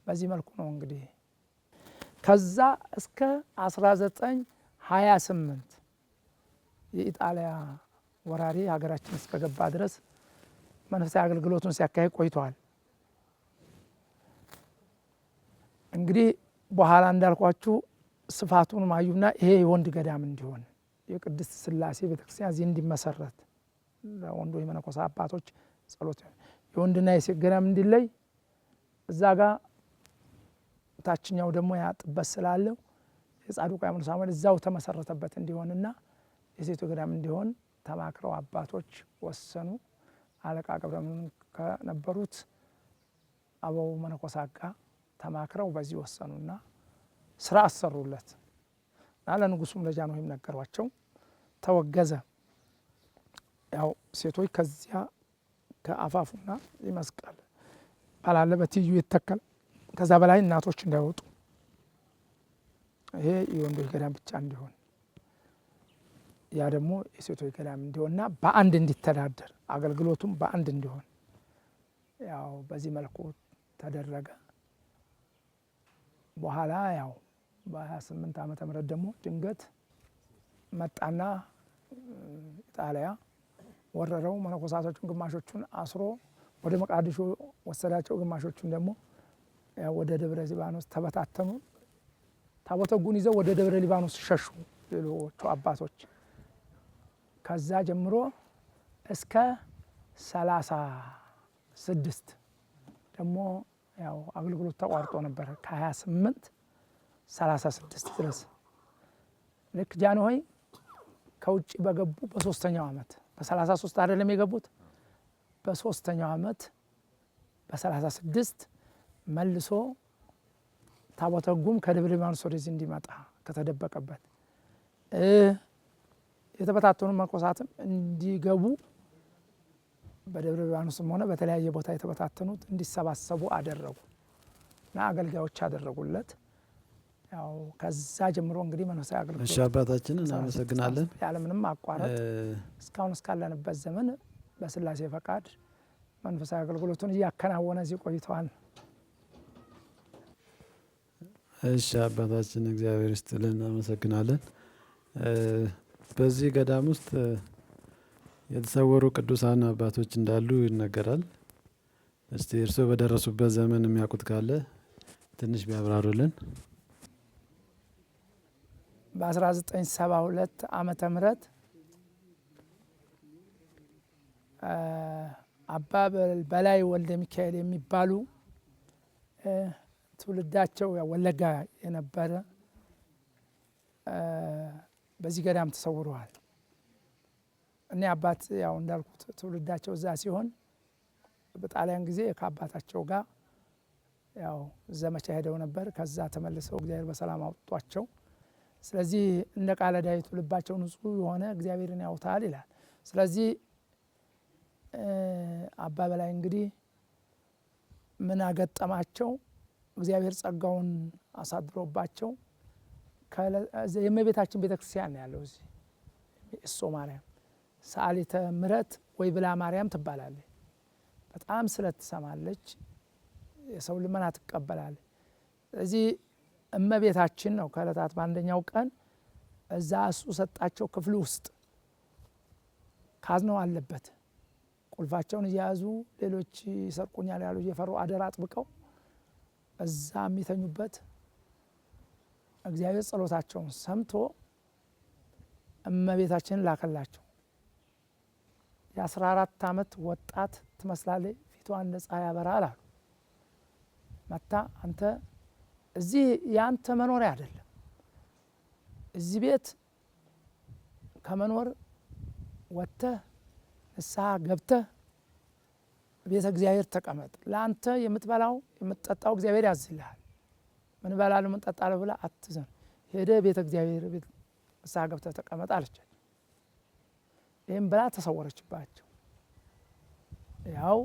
S2: በዚህ መልኩ ነው እንግዲህ ከዛ እስከ 1928 የኢጣሊያ ወራሪ ሀገራችን እስከገባ ድረስ መንፈሳዊ አገልግሎቱን ሲያካሂድ ቆይተዋል። እንግዲህ በኋላ እንዳልኳችሁ ስፋቱን ማዩና ይሄ የወንድ ገዳም እንዲሆን የቅድስት ስላሴ ቤተክርስቲያን እዚህ እንዲመሰረት ለወንዶ የመነኮሳ አባቶች ጸሎት የወንድና የሴት ገዳም እንዲለይ እዛ ጋር ታችኛው ደግሞ ያጥበት ስላለው የጻድቁ አቡነ ሳሙኤል እዛው ተመሰረተበት እንዲሆንና የሴቱ ገዳም እንዲሆን ተማክረው አባቶች ወሰኑ። አለቃ ገብረመድኅን ከነበሩት አበው መነኮሳት ጋር ተማክረው በዚህ ወሰኑና ስራ አሰሩለት እና ለንጉሱም ለጃንሆይም ነገሯቸው። ተወገዘ። ያው ሴቶች ከዚያ ከአፋፉና ይመስቀል ባላለ በትይዩ ይተከል ከዛ በላይ እናቶች እንዳይወጡ ይሄ የወንዶች ገዳም ብቻ እንዲሆን ያ ደግሞ የሴቶች ገዳም እንዲሆንና በአንድ እንዲተዳደር አገልግሎቱም በአንድ እንዲሆን ያው በዚህ መልኩ ተደረገ። በኋላ ያው በ28 ዓመተ ምህረት ደግሞ ድንገት መጣና ኢጣሊያ ወረረው። መነኮሳቶቹን ግማሾቹን አስሮ ወደ መቃዲሾ ወሰዳቸው። ግማሾቹን ደግሞ ወደ ደብረ ሊባኖስ ተበታተኑ። ታቦተ ሕጉን ይዘው ወደ ደብረ ሊባኖስ ሸሹ ሌሎቹ አባቶች። ከዛ ጀምሮ እስከ 36 ደግሞ ያው አገልግሎት ተቋርጦ ነበር። ከ28 36 ድረስ ልክ ጃንሆይ ከውጭ በገቡ በ3ኛው ዓመት በ33 አይደለም የገቡት፣ በ3ኛው ዓመት በ36 መልሶ ታቦተ ሕጉም ከደብረ ሊባኖስ ወደዚህ እንዲመጣ ከተደበቀበት የተበታተኑ መነኮሳትም እንዲገቡ በደብረ ሊባኖስም ሆነ በተለያየ ቦታ የተበታተኑት እንዲሰባሰቡ አደረጉ እና አገልጋዮች አደረጉለት። ያው ከዛ ጀምሮ እንግዲህ መንፈሳዊ አገልግሎት
S1: እሺ አባታችንን እናመሰግናለን።
S2: ያለምንም ማቋረጥ እስካሁን እስካለንበት ዘመን በስላሴ ፈቃድ መንፈሳዊ አገልግሎቱን እያከናወነ እዚህ ቆይተዋል።
S1: እሺ አባታችን እግዚአብሔር ይስጥልን፣ እናመሰግናለን። በዚህ ገዳም ውስጥ የተሰወሩ ቅዱሳን አባቶች እንዳሉ ይነገራል። እስቲ እርስዎ በደረሱበት ዘመን የሚያውቁት ካለ ትንሽ ቢያብራሩልን።
S2: በ1972 ዓመተ ምህረት አባ በላይ ወልደ ሚካኤል የሚባሉ ትውልዳቸው ወለጋ የነበረ በዚህ ገዳም ተሰውረዋል። እኔ አባት ያው እንዳልኩት ትውልዳቸው እዛ ሲሆን በጣሊያን ጊዜ ከአባታቸው ጋር ያው ዘመቻ ሄደው ነበር። ከዛ ተመልሰው እግዚአብሔር በሰላም አውጥቷቸው፣ ስለዚህ እንደ ቃለ ዳዊቱ ልባቸው ንጹሕ የሆነ እግዚአብሔርን ያውታል ይላል። ስለዚህ አባ በላይ እንግዲህ ምን አገጠማቸው? እግዚአብሔር ጸጋውን አሳድሮባቸው የእመቤታችን ቤተክርስቲያን ያለው እዚህ እሶ ማርያም ሰዓሊተ ምሕረት ወይ ብላ ማርያም ትባላለች። በጣም ስለትሰማለች፣ የሰው ልመና ትቀበላለች። ስለዚህ እመቤታችን ነው ከዕለታት በአንደኛው ቀን እዛ እሱ ሰጣቸው ክፍል ውስጥ ካዝነው አለበት። ቁልፋቸውን እያያዙ ሌሎች ይሰርቁኛል ያሉ እየፈሩ አደራ አጥብቀው እዛ የሚተኙበት እግዚአብሔር ጸሎታቸውን ሰምቶ እመቤታችንን ላከላቸው። የ14 ዓመት ወጣት ትመስላለች፣ ፊቷ እንደ ፀሐይ ያበራል አሉ። መታ አንተ እዚህ የአንተ መኖሪያ አይደለም፣ እዚህ ቤት ከመኖር ወጥተህ ንስሐ ገብተህ ቤተ እግዚአብሔር ተቀመጥ። ለአንተ የምትበላው የምትጠጣው እግዚአብሔር ያዝልሃል። ምን በላለሁ ምን ጠጣለሁ ብላ አትዘን፣ ሄደህ ቤተ እግዚአብሔር ቤት ንስሐ ገብተህ ተቀመጥ አለቻቸው። ይህም ብላ ተሰወረችባቸው። ያው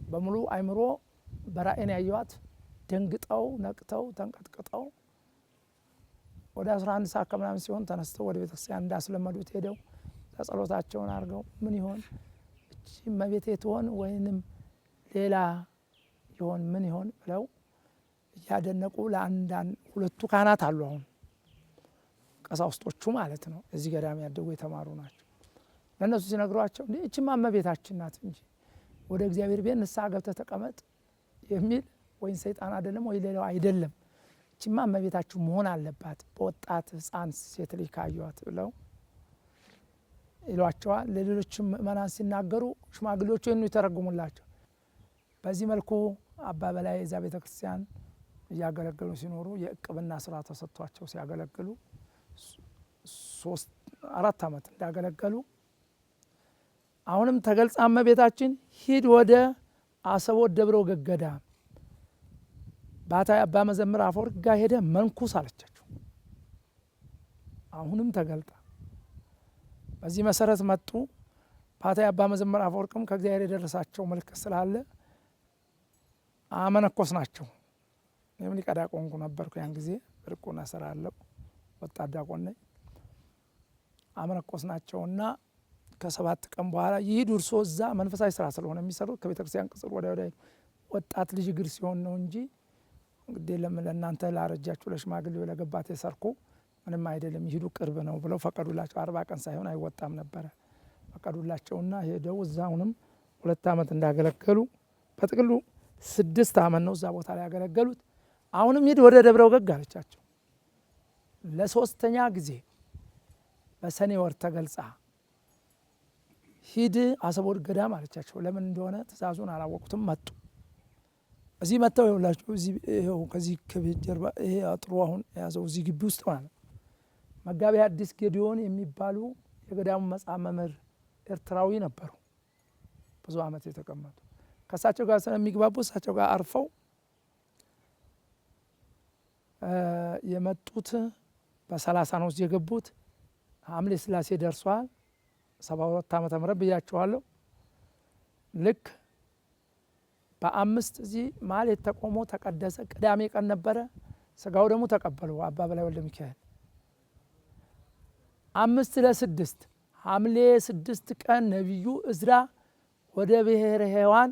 S2: በሙሉ አይምሮ በራእይን ያየዋት ደንግጠው ነቅተው ተንቀጥቅጠው ወደ 11 ሰዓት ከምናምን ሲሆን ተነስተው ወደ ቤተክርስቲያን እንዳስለመዱት ሄደው ጸሎታቸውን አድርገው ምን ይሆን እቺ እመቤቴ ትሆን ወይንም ሌላ ይሆን ምን ይሆን ብለው እያደነቁ ለአንዳንድ ሁለቱ ካህናት አሉ፣ አሁን ቀሳውስቶቹ ማለት ነው፣ እዚህ ገዳም ያደጉ የተማሩ ናቸው። ለእነሱ ሲነግሯቸው እንዴ እቺማ እመቤታችን ናት እንጂ ወደ እግዚአብሔር ቤት ንስሐ ገብተህ ተቀመጥ የሚል ወይም ሰይጣን አይደለም ወይ ሌላው አይደለም፣ እቺማ እመቤታችሁ መሆን አለባት በወጣት ሕፃን ሴት ልጅ ካዩዋት ብለው ይሏቸዋል። ለሌሎችም ምእመናን ሲናገሩ ሽማግሌዎቹ ይህኑ ይተረጉሙላቸው። በዚህ መልኩ አባ በላይ የዛ ቤተ ክርስቲያን እያገለገሉ ሲኖሩ የእቅብና ስራ ተሰጥቷቸው ሲያገለግሉ 4 ዓመት እንዳገለገሉ አሁንም ተገልጻ እመቤታችን ሂድ ወደ አሰቦት ደብረ ገገዳ ባታ አባ መዘምር አፈወርቅ ጋር ሄደ መንኩስ አለቻቸው። አሁንም ተገልጣ በዚህ መሰረት መጡ። ባታ አባ መዘምር አፈወርቅም ከእግዚአብሔር የደረሳቸው ምልክት ስላለ አመነኮስ ናቸው። እኔም ሊቀ ዲያቆን ነበርኩ ያን ጊዜ ብርቁና እሰራለሁ፣ ወጣት ዲያቆን ነኝ። አመነኮስ ናቸውና ከ7 ቀን በኋላ ይሂዱ እርሶ እዛ መንፈሳዊ ስራ ስለሆነ የሚሰሩት ከቤተ ክርስቲያን ቅጽር ወዲያ ወጣት ልጅ እግር ሲሆን ነው እንጂ እንግዲህ ለእናንተ ላረጃችሁ ለሽማግሌው ለገባት የሰርኩ ምንም አይደለም፣ ይሂዱ ቅርብ ነው ብለው ፈቀዱላቸው። 40 ቀን ሳይሆን አይወጣም ነበረ ፈቀዱላቸውና ሄደው እዛውንም 2 ዓመት እንዳገለገሉ በጥቅሉ 6 ዓመት ነው እዛ ቦታ ላይ ያገለገሉት። አሁንም ሂድ ወደ ደብረ ወገግ አለቻቸው። ለ3ኛ ጊዜ በሰኔ ወር ተገልጻ ሂድ አሰቦት ገዳም አለቻቸው። ለምን እንደሆነ ትእዛዙን አላወቁትም። መጡ። እዚህ መጥተው ይኸውላችሁ ይኸው ከዚህ ከቤት ጀርባ ይሄ አጥሩ አሁን የያዘው እዚህ ግቢ ውስጥ ማለት ነው። መጋቤ ሐዲስ ጌዲዮን የሚባሉ የገዳሙ መጽሐፍ መምህር ኤርትራዊ ነበሩ። ብዙ ዓመት የተቀመጡ ከእሳቸው ጋር ስለሚግባቡ እሳቸው ጋር አርፈው የመጡት በ30 ነው እዚህ የገቡት። ሐምሌ ሥላሴ ደርሷል 72 ዓመተ ምህረት ብያቸዋለሁ። ልክ በ5 እዚህ ማለት ተቆሞ ተቀደሰ። ቅዳሜ ቀን ነበረ። ስጋው ደግሞ ተቀበሉ አባ በላይ ወልደ ሚካኤል 5 ለ6 ሐምሌ 6 ቀን ነቢዩ እዝራ ወደ ብሔረ ሕያዋን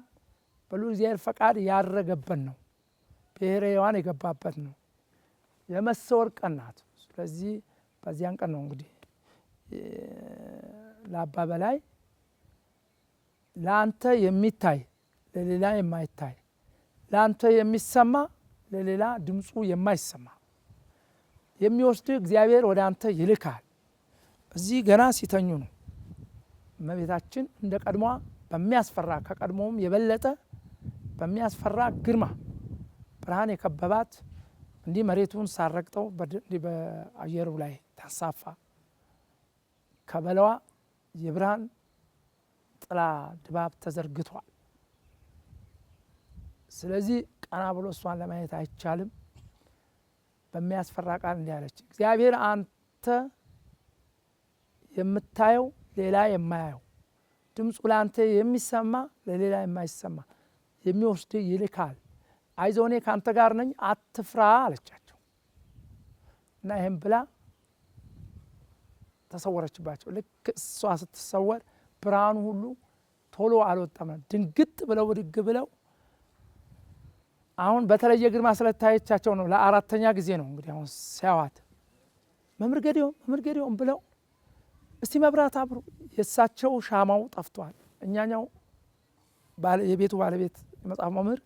S2: በልዑል እግዚአብሔር ፈቃድ ያረገበት ነው። ብሔረ ሕያዋን የገባበት ነው። የመሰወር ቀን ናት። ስለዚህ በዚያን ቀን ነው እንግዲህ ለአባ በላይ ለአንተ የሚታይ ለሌላ የማይታይ ለአንተ የሚሰማ ለሌላ ድምፁ የማይሰማ የሚወስድ እግዚአብሔር ወደ አንተ ይልካል። እዚህ ገና ሲተኙ ነው እመቤታችን እንደ ቀድሞዋ በሚያስፈራ ከቀድሞውም የበለጠ በሚያስፈራ ግርማ ብርሃን የከበባት እንዲህ መሬቱን ሳረግጠው በአየሩ ላይ ታሳፋ ከበለዋ የብርሃን ጥላ ድባብ ተዘርግቷል። ስለዚህ ቀና ብሎ እሷን ለማየት አይቻልም። በሚያስፈራ ቃል እንዲህ አለች፣ እግዚአብሔር አንተ የምታየው ሌላ የማያየው ድምፁ ለአንተ የሚሰማ ለሌላ የማይሰማ የሚወስድ ይልካል። አይዞህ እኔ ከአንተ ጋር ነኝ አትፍራ አለቻቸው እና ይህም ብላ ተሰወረችባቸው። ልክ እሷ ስትሰወር ብርሃኑ ሁሉ ቶሎ አልወጣም። ድንግጥ ብለው ብድግ ብለው አሁን በተለየ ግርማ ስለታየቻቸው ነው። ለ4ኛ ጊዜ ነው እንግዲህ አሁን ሲያዋት መምህር ገዲዮን ብለው እስቲ መብራት አብሩ። የእሳቸው ሻማው ጠፍቷል። እኛኛው የቤቱ ባለቤት የመጽሐፍ መምህር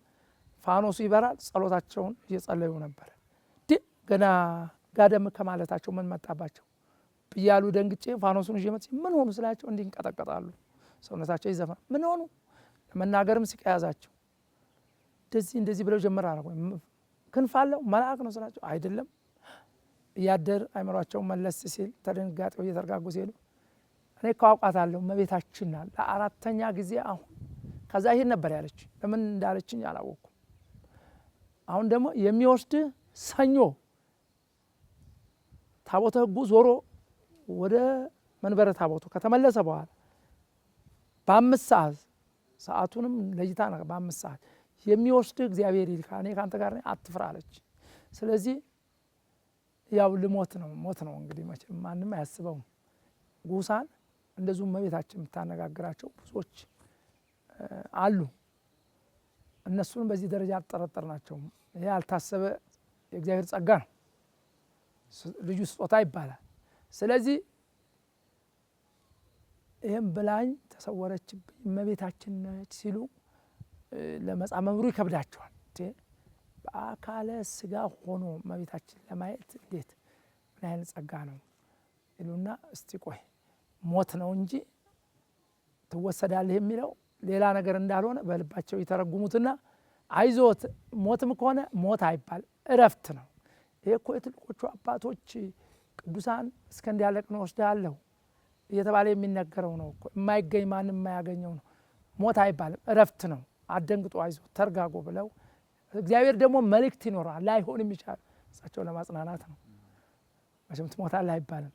S2: ፋኖሱ ይበራል። ጸሎታቸውን እየጸለዩ ነበር። ገና ጋደም ከማለታቸው ምን መጣባቸው ብያሉ ደንግጬ ፋኖሱን ይዤ መጥቼ ምን ሆኑ ስላቸው እንዲንቀጠቀጣሉ። ሰውነታቸው ይዘፋል። ምን ሆኑ ለመናገርም ሲቀያዛቸው እንደዚህ ብለው ጀመር አረጉ። ክንፍ አለው መልአክ ነው ስላቸው አይደለም። እያደር አይምሯቸው መለስ ሲል ተደንጋጤው እየተረጋጉ ሲሉ እኔ ካውቃታለሁ እመቤታችን ናት ለ4ኛ ጊዜ አሁን ከዛ ይሄን ነበር ያለች። ለምን እንዳለችኝ አላወኩም። አሁን ደግሞ የሚወስድ ሰኞ ታቦተ ሕጉ ዞሮ ወደ መንበረ ታቦቱ ከተመለሰ በኋላ በ5 ሰዓት ሰዓቱንም ለይታ ነው በ5 ሰዓት የሚወስድ እግዚአብሔር ይልካል። እኔ ካንተ ጋር ነኝ አትፍራ አለች። ስለዚህ ያው ልሞት ነው ሞት ነው እንግዲህ መቼም ማንም አያስበውም። ጉሳን እንደዚሁም እመቤታችን የምታነጋግራቸው ብዙዎች አሉ። እነሱን በዚህ ደረጃ አልጠረጠርናቸውም። ይሄ ያልታሰበ የእግዚአብሔር ጸጋ ነው። ልዩ ስጦታ ይባላል። ስለዚህ ይህም ብላኝ ተሰወረችብኝ እመቤታችን ነች ሲሉ ለመጽሐፍ መምህሩ ይከብዳቸዋል። በአካለ ስጋ ሆኖ እመቤታችን ለማየት እንዴት ምን አይነት ጸጋ ነው ይሉና እስቲ ቆይ ሞት ነው እንጂ ትወሰዳለህ የሚለው ሌላ ነገር እንዳልሆነ በልባቸው ይተረጉሙትና አይዞት ሞትም ከሆነ ሞት አይባል እረፍት ነው። ይሄ እኮ የትልቆቹ አባቶች ቅዱሳን እስከንዲህ ያለ ቀን ወስዳለሁ እየተባለ የሚነገረው ነው እኮ የማይገኝ ማንም የማያገኘው ነው። ሞት አይባልም እረፍት ነው። አደንግጦ አይዞ ተርጋጎ ብለው እግዚአብሔር ደግሞ መልእክት ይኖራል ላይሆንም ይችላል እሳቸው ለማጽናናት ነው። መቼም ትሞታለህ አይባልም።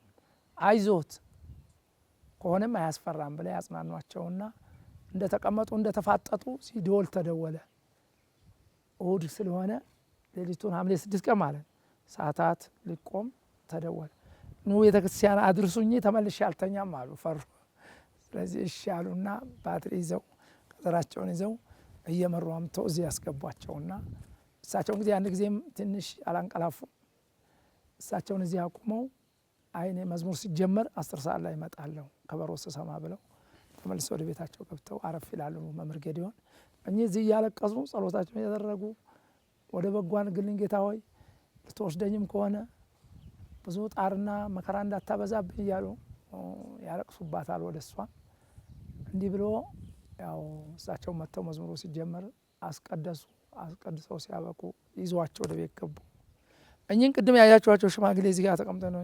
S2: አይዞት ከሆነም አያስፈራም ብለው ያጽናኗቸውና እንደተቀመጡ እንደተፋጠጡ ሲደወል ተደወለ። እሁድ ስለሆነ ሌሊቱን ሐምሌ 6 ቀን ማለት ሰዓታት ሊቆም ተደወለ። ኑ ቤተክርስቲያን አድርሱኝ ተመልሼ አልተኛም አሉ ፈሩ። ስለዚህ እሺ አሉና ባትሪ ይዘው ቀጠራቸውን ይዘው እየመሩ አምጥተው እዚህ ያስገቧቸውና እሳቸው እንግዲህ አንድ ጊዜም ትንሽ አላንቀላፉም። እሳቸውን እዚህ አቁመው አይኔ መዝሙር ሲጀመር 10 ሰዓት ላይ እመጣለሁ ከበሮ ስሰማ ብለው ተመልሰው ወደ ቤታቸው ገብተው አረፍ ይላሉ። መምህር ጌዲዮን እኚህ እዚህ እያለቀሱ ጸሎታቸውን ያደረጉ ወደ በጎ አድርግልኝ ጌታ ሆይ ልትወስደኝም ከሆነ ብዙ ጣርና መከራ እንዳታበዛብኝ እያሉ ያለቅሱባታል ወደ እሷ። እንዲህ ብሎ ያው እሳቸው መጥተው መዝሙሩ ሲጀመር አስቀድሰው ሲያበቁ ይዟቸው ወደ ቤት ገቡ። እኚህን ቅድም ያያችኋቸው ሽማግሌ እዚህ ጋር ተቀምጠው ነው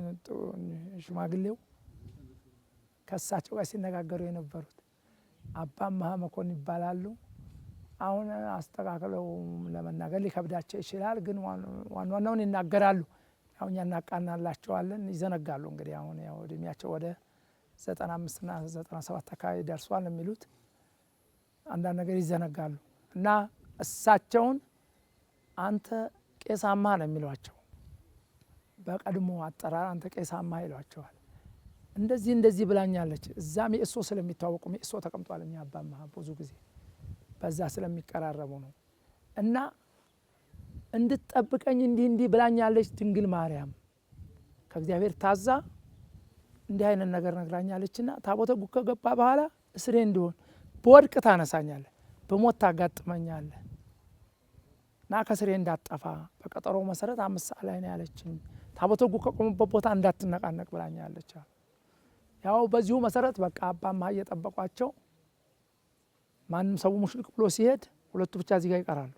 S2: ሽማግሌው ከእሳቸው ጋር ሲነጋገሩ የነበሩት አባ መሀ መኮንን ይባላሉ። አሁን አስተካክለው ለመናገር ሊከብዳቸው ይችላል፣ ግን ዋናውን ይናገራሉ። ያው እኛ እናቃናላቸዋለን፣ ይዘነጋሉ። እንግዲህ አሁን ያው እድሜያቸው ወደ 95 እና 97 አካባቢ ደርሷል የሚሉት አንዳንድ ነገር ይዘነጋሉ። እና እሳቸውን አንተ ቄስ አምሃ ነው የሚሏቸው፣ በቀድሞ አጠራር አንተ ቄስ አምሃ ይሏቸዋል። እንደዚህ ብላኛለች። እዛ ሜእሶ ስለሚታወቁ ሜእሶ ተቀምጧል። እኛ አባ መሀ ብዙ ጊዜ በዛ ስለሚቀራረቡ ነው። እና እንድትጠብቀኝ እንዲህ ብላኛለች ድንግል ማርያም ከእግዚአብሔር ታዛ እንዲህ አይነት ነገር ነግራኛለችና ታቦተ ሕጉ ከገባ በኋላ እስሬ እንዲሆን በወድቅ ታነሳኛለህ፣ በሞት ታጋጥመኛለህ እና ከስሬ እንዳጠፋ በቀጠሮ መሰረት 5 ሰዓት ላይ ነው ያለችኝ። ታቦተ ሕጉ ከቆመበት ቦታ እንዳትነቃነቅ ብላኛለች። ያው በዚሁ መሰረት በቃ አባ መሀ እየጠበቋቸው ማንም ሰው ሙሽልቅ ብሎ ሲሄድ ሁለቱ ብቻ እዚህ ጋር ይቀራሉ።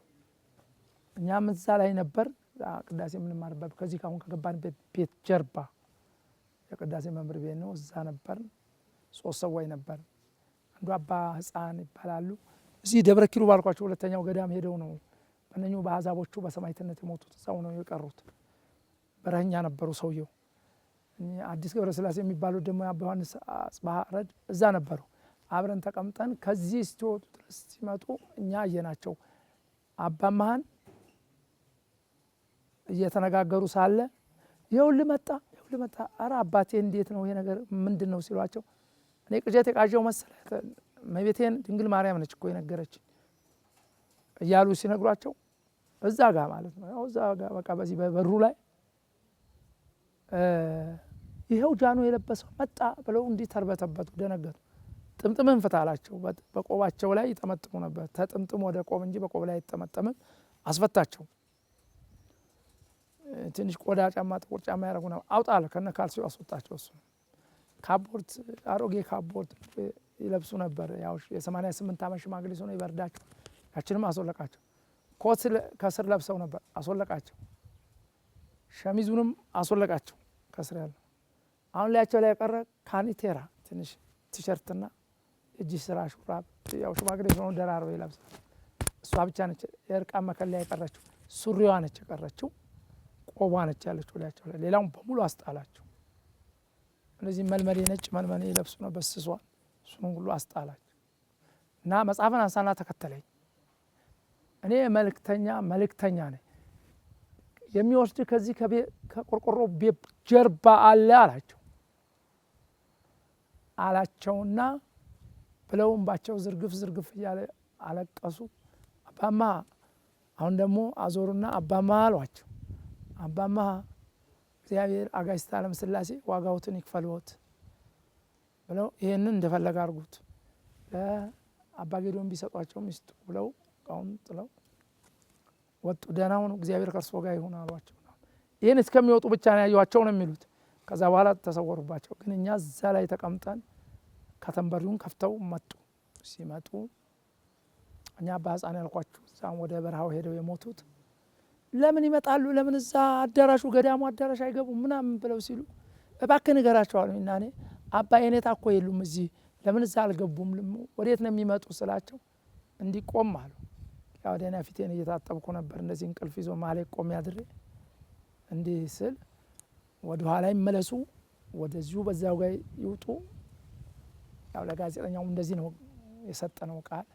S2: እኛም እዛ ላይ ነበር ቅዳሴ የምንማርበት ከዚህ ካሁን ከገባንበት ቤት ጀርባ የቅዳሴ መምህር ቤት ነው። እዛ ነበር 3 ሰዎች ነበር። አንዱ አባ ህፃን ይባላሉ። እዚህ ደብረ ኪሩ ባልኳቸው ሁለተኛው ገዳም ሄደው ነው በእነኙ በአሕዛቦቹ በሰማዕትነት የሞቱት እዛው ነው የቀሩት። በረኛ ነበሩ ሰውየው። አዲስ ገብረ ስላሴ የሚባሉት ደግሞ አባ ዮሐንስ አጽብሃ ረድ እዛ ነበሩ። አብረን ተቀምጠን ከዚህ እስኪወጡ ድረስ ሲመጡ እኛ አየናቸው። አባ መሀን እየተነጋገሩ ሳለ ይኸውልህ መጣ። ኧረ አባቴ እንዴት ነው ይሄ ነገር ምንድን ነው ሲሏቸው እኔ ቅዠት የቃዠው መሰለህ እመቤቴን ድንግል ማርያም ነች እኮ የነገረችኝ እያሉ ሲነግሯቸው እዛ ጋር ማለት ነው ያው እዛ ጋር በቃ በዚህ በበሩ ላይ ይኸው ጃኖ የለበሰው መጣ ብለው እንዲህ ተርበተበቱ፣ ደነገጡ። ጥምጥምህን ፍታ አላቸው። በቆባቸው ላይ ይጠመጥሙ ነበር። ተጥምጥም ወደ ቆብ እንጂ በቆብ ላይ አይጠመጠምም። አስፈታቸው። ትንሽ ቆዳ ጫማ ጥቁር ጫማ ያደረጉ ነው። አውጣ አለ። ከነ ካልሲው አስወጣቸው። እሱ ካቦርት አሮጌ ካቦርት ይለብሱ ነበር። ያው የ88 ዓመት ሽማግሌ ሆነው ይበርዳቸው። ያችንም አስወለቃቸው። ኮት ከስር ለብሰው ነበር፣ አስወለቃቸው። ሸሚዙንም አስወለቃቸው ከስር ያለው። አሁን ላያቸው ላይ የቀረ ካኒቴራ ትንሽ ቲሸርትና እጅ ስራ ሹራብ፣ ያው ሽማግሌ ሆነው ደራርበው ይለብሳል። እሷ ብቻ ነች የእርቃን መከለያ የቀረችው። ሱሪዋ ነች የቀረችው። ቆቧ ነች ያለችው ላያቸው ላይ። ሌላውን በሙሉ አስጣላቸው። እነዚህ መልመሌ ነጭ መልመሌ ይለብሱ ነው በስሷል። እሱን ሁሉ አስጣላቸው እና መጽሐፍን አንሳና ተከተለኝ፣ እኔ መልእክተኛ ነኝ፣ የሚወስድ ከዚህ ከቆርቆሮ ቤት ጀርባ አለ አላቸውና ብለው እንባቸው ዝርግፍ እያለ አለቀሱ። አባማ አሁን ደግሞ አዞሩና አባማ አሏቸው። አባማ እግዚአብሔር አጋዕዝተ ዓለም ሥላሴ ዋጋዎትን ይክፈልዎት ብለው ይህንን እንደፈለገ አድርጉት፣ ለአባ ጌዶን ቢሰጧቸው ሚስጡ ብለው እቃውን ጥለው ወጡ። ደህና ሁኑ፣ እግዚአብሔር ከእርሶ ጋር ይሁን አሏቸው። ይህን እስከሚወጡ ብቻ ነው ያዩዋቸው ነው የሚሉት። ከዛ በኋላ ተሰወሩባቸው። ግን እኛ እዛ ላይ ተቀምጠን ከተንበሪውን ከፍተው መጡ። ሲመጡ እኛ አባ ሕፃን ያልኳችሁ እዛም ወደ በረሃው ሄደው የሞቱት ለምን ይመጣሉ? ለምን እዛ አዳራሹ ገዳሙ አዳራሽ አይገቡም? ምናምን ብለው ሲሉ እባክህ ንገራቸዋል። እና እኔ አባ የኔታ እኮ የሉም እዚህ፣ ለምን እዛ አልገቡም? ወዴት ነው የሚመጡ ስላቸው እንዲቆም አሉ። ያው ደህና ፊቴን እየታጠብኩ ነበር። እንደዚህ እንቅልፍ ይዞ ማለ ቆም ያድሬ እንዲህ ስል ወደ ኋላ ይመለሱ፣ ወደዚሁ በዛው ጋር ይውጡ። ያው ለጋዜጠኛውም እንደዚህ ነው የሰጠነው ቃል።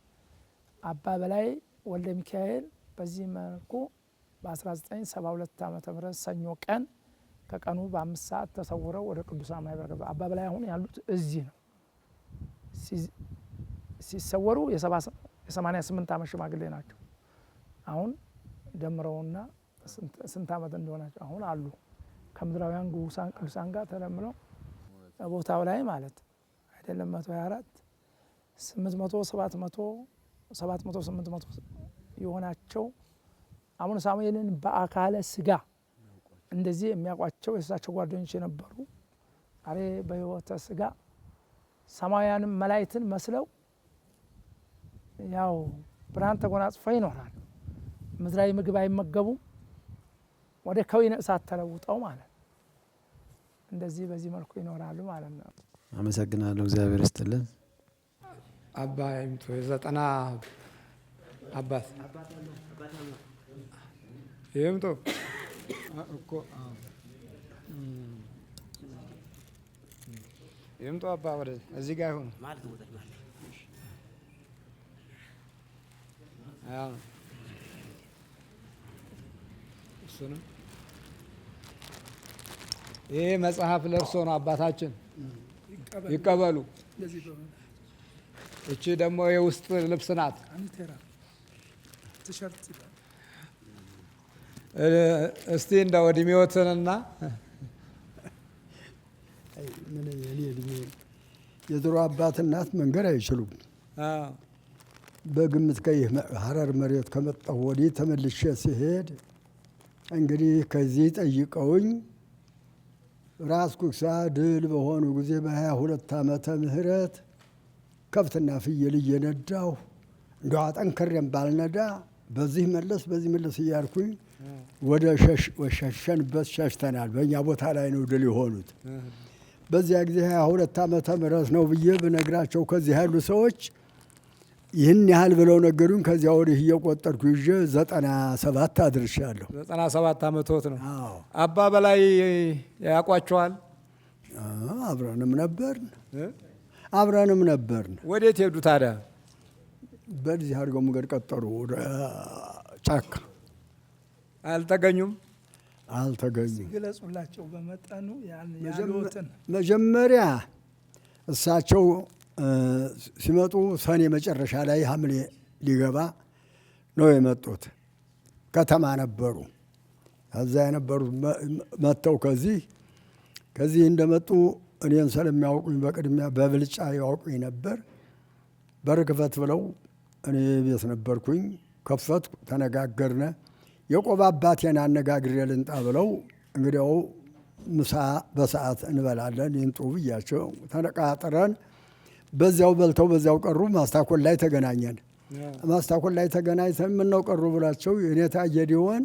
S2: አባ በላይ ወልደ ሚካኤል በዚህ መልኩ በ1972 ዓመተ ምህረት ሰኞ ቀን ከቀኑ በ5 ሰዓት ተሰውረው ወደ ቅዱሳን ማህበር ገባ። አባ በላይ አሁን ያሉት እዚህ ነው። ሲሰወሩ የ88 ዓመት ሽማግሌ ናቸው። አሁን ደምረውና ስንት ዓመት እንደሆናቸው አሁን አሉ ከምድራውያን ቅዱሳን ጋር ተደምረው ቦታው ላይ ማለት አይደለም 124 800 700 800 የሆናቸው አቡነ ሳሙኤልን በአካለ ስጋ እንደዚህ የሚያውቋቸው የእሳቸው ጓደኞች የነበሩ ዛሬ በሕይወተ ስጋ ሰማያንም መላእክትን መስለው ያው ብርሃን ተጎናጽፈው ይኖራሉ። ምድራዊ ምግብ አይመገቡም። ወደ ከዊነ እሳት ተለውጠው ማለት እንደዚህ በዚህ መልኩ ይኖራሉ ማለት ነው።
S1: አመሰግናለሁ። እግዚአብሔር ይስጥልን።
S3: አባ ይምጡ የዘጠና አባት ይምጡ እኮ ይምጡ አባ ወደ እዚህ ጋር ይሁኑ ማለት ነው። እሱንም ይሄ መጽሐፍ ለእርሶ ነው አባታችን፣ ይቀበሉ። እቺ ደግሞ የውስጥ ልብስ ናት። እስቲ እንደ እድሜዎትንና
S4: የድሮ አባት እናት መንገድ አይችሉም። በግምት ከይህ ሀረር መሬት ከመጣሁ ወዲህ ተመልሼ ሲሄድ እንግዲህ ከዚህ ጠይቀውኝ ራስ ኩክሳ ድል በሆኑ ጊዜ በ22 ዓመተ ምህረት ከብትና ፍየል እየነዳሁ እንደ አጠንክሬም ባልነዳ በዚህ መለስ በዚህ መለስ እያልኩኝ ወደ ሸሸንበት ሸሽተናል። በእኛ ቦታ ላይ ነው ድል የሆኑት። በዚያ ጊዜ 22 ዓመተ ምህረት ነው ብዬ ብነግራቸው ከዚህ ያሉ ሰዎች ይህን ያህል ብለው ነገሩኝ። ከዚያ ወዲህ እየቆጠርኩ ይዤ 97 አድርሻለሁ።
S3: 97 ዓመቶት ነው። አባ በላይ ያውቋቸዋል?
S4: አብረንም ነበርን።
S3: ወዴት ሄዱ ታዲያ?
S4: በዚህ አድርገው መንገድ ቀጠሩ። ወደ ጫካ
S3: አልተገኙም።
S2: ግለጹላቸው በመጠኑ ያሉትን።
S4: መጀመሪያ እሳቸው ሲመጡ ሰኔ መጨረሻ ላይ ሐምሌ ሊገባ ነው የመጡት። ከተማ ነበሩ። ከዛ የነበሩት መጥተው ከዚህ እንደመጡ እኔን ስለሚያውቁኝ በቅድሚያ በብልጫ ያውቁኝ ነበር። በር ክፈት ብለው እኔ ቤት ነበርኩኝ። ከፈትኩ፣ ተነጋገርነ። የቆባ አባቴን አነጋግሬ ልንጣ ብለው እንግዲያው ምሳ በሰዓት እንበላለን ይንጡ ብያቸው ተነቃጥረን በዚያው በልተው በዚያው ቀሩ። ማስታኮል ላይ ተገናኘን። ማስታኮል ላይ ተገናኝተን ምነው ቀሩ ብላቸው የኔታ ጌዲዮን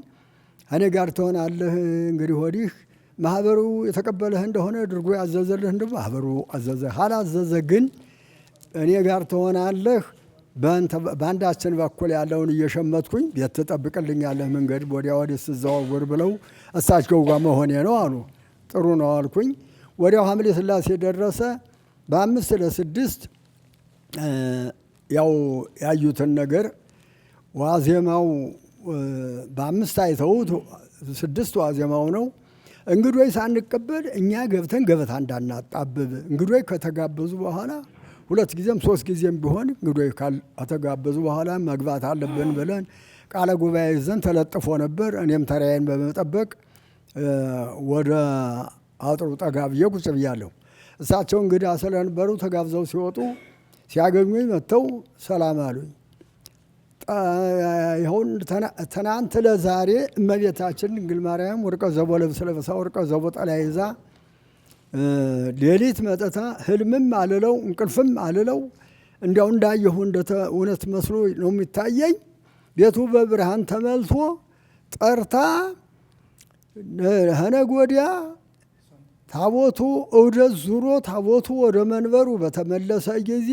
S4: እኔ ጋር ትሆናለህ እንግዲህ ወዲህ ማህበሩ የተቀበለህ እንደሆነ ድርጎ ያዘዘልህ እንደ ማህበሩ አዘዘ። አላዘዘ ግን እኔ ጋር ትሆናለህ በአንዳችን በኩል ያለውን እየሸመትኩኝ ቤት ትጠብቅልኛለህ መንገድ ወዲያ ወዲህ ስዘዋወር ብለው እሳቸው ጋር መሆኔ ነው አሉ። ጥሩ ነው አልኩኝ። ወዲያው ሐምሌ ሥላሴ ደረሰ። በ5 ለ6 ያው ያዩትን ነገር ዋዜማው በ5 አይተውት 6 ዋዜማው ነው። እንግዶይ ሳንቀበል እኛ ገብተን ገበታ እንዳናጣብብ እንግዶይ ከተጋበዙ በኋላ 2 ጊዜም 3 ጊዜም ቢሆን እንግዶይ ከተጋበዙ በኋላ መግባት አለብን ብለን ቃለ ጉባኤ ይዘን ተለጥፎ ነበር። እኔም ተራዬን በመጠበቅ ወደ አጥሩ ጠጋ ብዬ ቁጭ ብያለሁ። እሳቸው እንግዳ ስለነበሩ ተጋብዘው ሲወጡ ሲያገኙኝ መጥተው ሰላም አሉኝ። ይሁን ትናንት ለዛሬ እመቤታችን ድንግል ማርያም ወርቀ ዘቦ ልብስ ለብሳ ወርቀ ዘቦ ጠላ ይዛ ሌሊት መጥታ ህልምም አልለው እንቅልፍም አልለው እንዲያው እንዳየሁ እውነት መስሎ ነው የሚታየኝ። ቤቱ በብርሃን ተመልቶ ጠርታ ከነገ ወዲያ ታቦቱ እውደት ዙሮ ታቦቱ ወደ መንበሩ በተመለሰ ጊዜ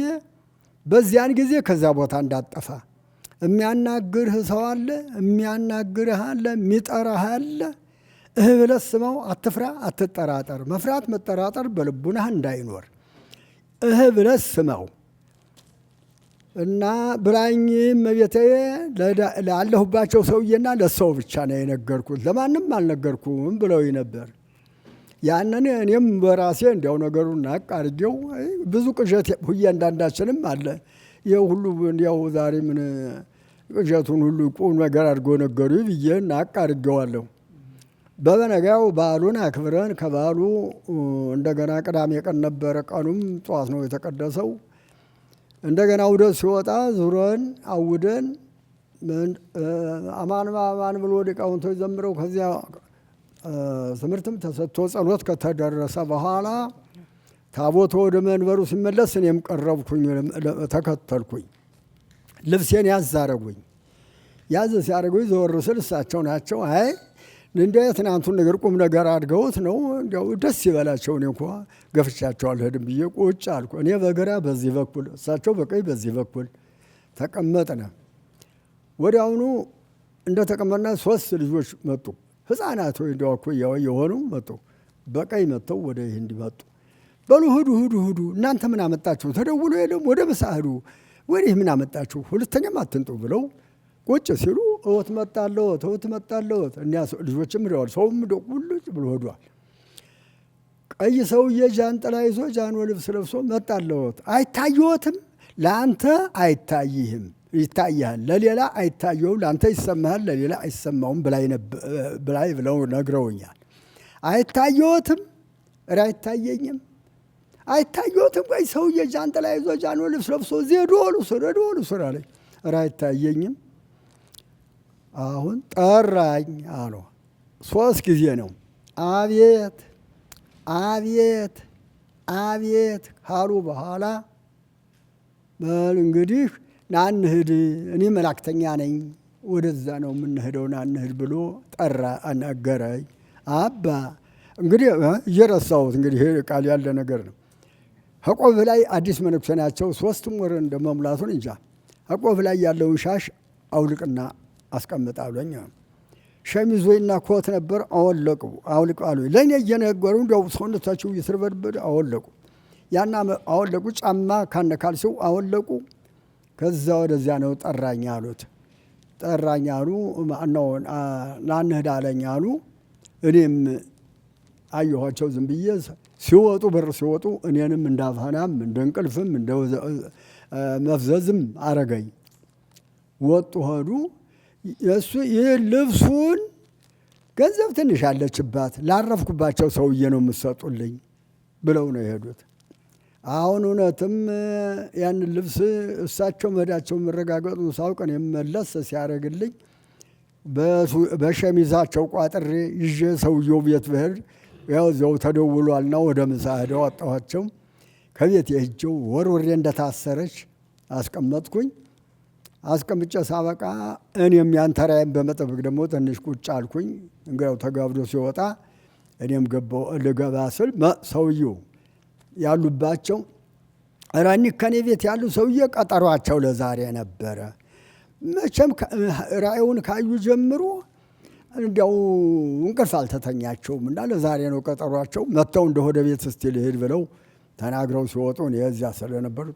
S4: በዚያን ጊዜ ከዛ ቦታ እንዳጠፋ የሚያናግርህ ሰው አለ፣ የሚያናግርህ አለ፣ የሚጠራህ አለ። ብለህ ስማው፣ አትፍራ፣ አትጠራጠር። መፍራት መጠራጠር በልቡናህ እንዳይኖር ብለህ ስማው እና ብላኝ እመቤቴ ላለሁባቸው ሰውዬና ለሰው ብቻ ነው የነገርኩት፣ ለማንም አልነገርኩም ብለውኝ ነበር። ያንን እኔም በራሴ እንዲያው ነገሩን ናቅ አድርጌው ብዙ ቅዠት እያንዳንዳችንም አለ። ይህ ሁሉ እንዲያው ዛሬ ምን ቅዠቱን ሁሉ ቁም ነገር አድርጎ ነገሩ ብዬ ናቅ አድርጌዋለሁ። በበነጋው በዓሉን አክብረን ከበዓሉ እንደገና ቅዳሜ ቀን ነበረ። ቀኑም ጠዋት ነው የተቀደሰው። እንደገና ውደት ሲወጣ ዙረን አውደን አማን አማን ብሎ ሊቃውንቶች ዘምረው ከዚያ ትምህርትም ተሰጥቶ ጸሎት ከተደረሰ በኋላ ታቦቱ ወደ መንበሩ ሲመለስ እኔም ቀረብኩኝ፣ ተከተልኩኝ። ልብሴን ያዝ አረጉኝ። ያዝ ሲያደርጉኝ ዘወር ስል እሳቸው ናቸው። አይ እንደ የትናንቱን ነገር ቁም ነገር አድርገውት ነው፣ እንዲያው ደስ ይበላቸው። እኔ እንኳ ገፍቻቸው አልሄድም ብዬ ቁጭ አልኩ። እኔ በግራ በዚህ በኩል እሳቸው በቀኝ በዚህ በኩል ተቀመጥነ። ወዲያውኑ እንደ ተቀመጥና 3 ልጆች መጡ። ሕፃናት ወይ እንዲያው እኩያ የሆኑ መጡ። በቀኝ መጥተው ወደ ይህ እንዲመጡ በሉ ሂዱ እናንተ ምን አመጣችሁ? ተደውሎ የለም ወደ ምሳ ሂዱ፣ ወዲህ ምን አመጣችሁ? ሁለተኛም አትንጡ ብለው ቁጭ ሲሉ እወት መጣለሁት እኒያ ልጆችም ሄደዋል። ሰውም ሁሉ ብሎ ሄዷል። ቀይ ሰውዬ ጃንጥላ ይዞ ጃኖ ልብስ ለብሶ መጣለሁት። አይታየዎትም? ለአንተ አይታይህም፣ ይታይሃል። ለሌላ አይታየውም፣ ለአንተ ይሰማሃል፣ ለሌላ አይሰማውም ብላይ ብለው ነግረውኛል። አይታየዎትም? ኧረ አይታየኝም። አይታየዎትም? ቀይ ሰውዬ ጃንጥላ ይዞ ጃኖ ልብስ ለብሶ እዚህ ዶሉ ስር አለኝ። ኧረ አይታየኝም። አሁን ጠራኝ አሉ። 3 ጊዜ ነው። አቤት አቤት አቤት ካሉ በኋላ በል እንግዲህ ና እንሂድ፣ እኔ መላእክተኛ ነኝ፣ ወደዛ ነው የምንሄደው፣ ና እንሂድ ብሎ ጠራ ነገረኝ። አባ እንግዲህ እየረሳሁት እንግዲህ ይሄ ቃል ያለ ነገር ነው። ከቆብ ላይ አዲስ መነኩሴ ናቸው። 3 ወር እንደመሙላቱን እንጃ። ከቆብ ላይ ያለውን ሻሽ አውልቅና አስቀምጣሉኝ። ሸሚዞና ኮት ነበር፣ አወለቁ አሉ። ለእኔ እየነገሩ እንዲያው ሰውነታቸው እየተርበድበድ አወለቁ። ያና አወለቁ። ጫማ ካነ ካልሲው አወለቁ። ከዛ ወደዚያ ነው ጠራኝ አሉት። ጠራኝ አሉ። ማነው ና እንሂድ አለኝ አሉ። እኔም አየኋቸው ዝም ብዬ ሲወጡ፣ በር ሲወጡ እኔንም እንዳፋናም እንደ እንቅልፍም እንደ መፍዘዝም አረገኝ። ወጡ ሄዱ። እሱ ይህ ልብሱን ገንዘብ ትንሽ አለችባት ላረፍኩባቸው ሰውዬ ነው የምትሰጡልኝ ብለው ነው የሄዱት። አሁን እውነትም ያንን ልብስ እሳቸው መሄዳቸው መረጋገጡ ሳውቅ እኔም መለስ ሲያደርግልኝ በሸሚዛቸው ቋጥሬ ይዤ ሰውየው ቤት ብሄድ ያው እዚያው ተደውሏልና ወደ ምሳ ሄደው አጣኋቸው። ከቤት የሄጀው ወርውሬ እንደታሰረች አስቀመጥኩኝ። አስቀምጬ ሳበቃ እኔም ያንተራይም በመጠበቅ ደግሞ ትንሽ ቁጭ አልኩኝ። እንግዲያው ተጋብዶ ሲወጣ እኔም ልገባ ስል ሰውየው ያሉባቸው ራኒ ከኔ ቤት ያሉ ሰውዬ ቀጠሯቸው ለዛሬ ነበረ። መቼም ራእዩን ካዩ ጀምሮ እንዲያው እንቅልፍ አልተተኛቸውም እና ለዛሬ ነው ቀጠሯቸው። መጥተው እንደሆደ ቤት እስቲ ልሄድ ብለው ተናግረው ሲወጡ እኔ እዚያ ስለነበር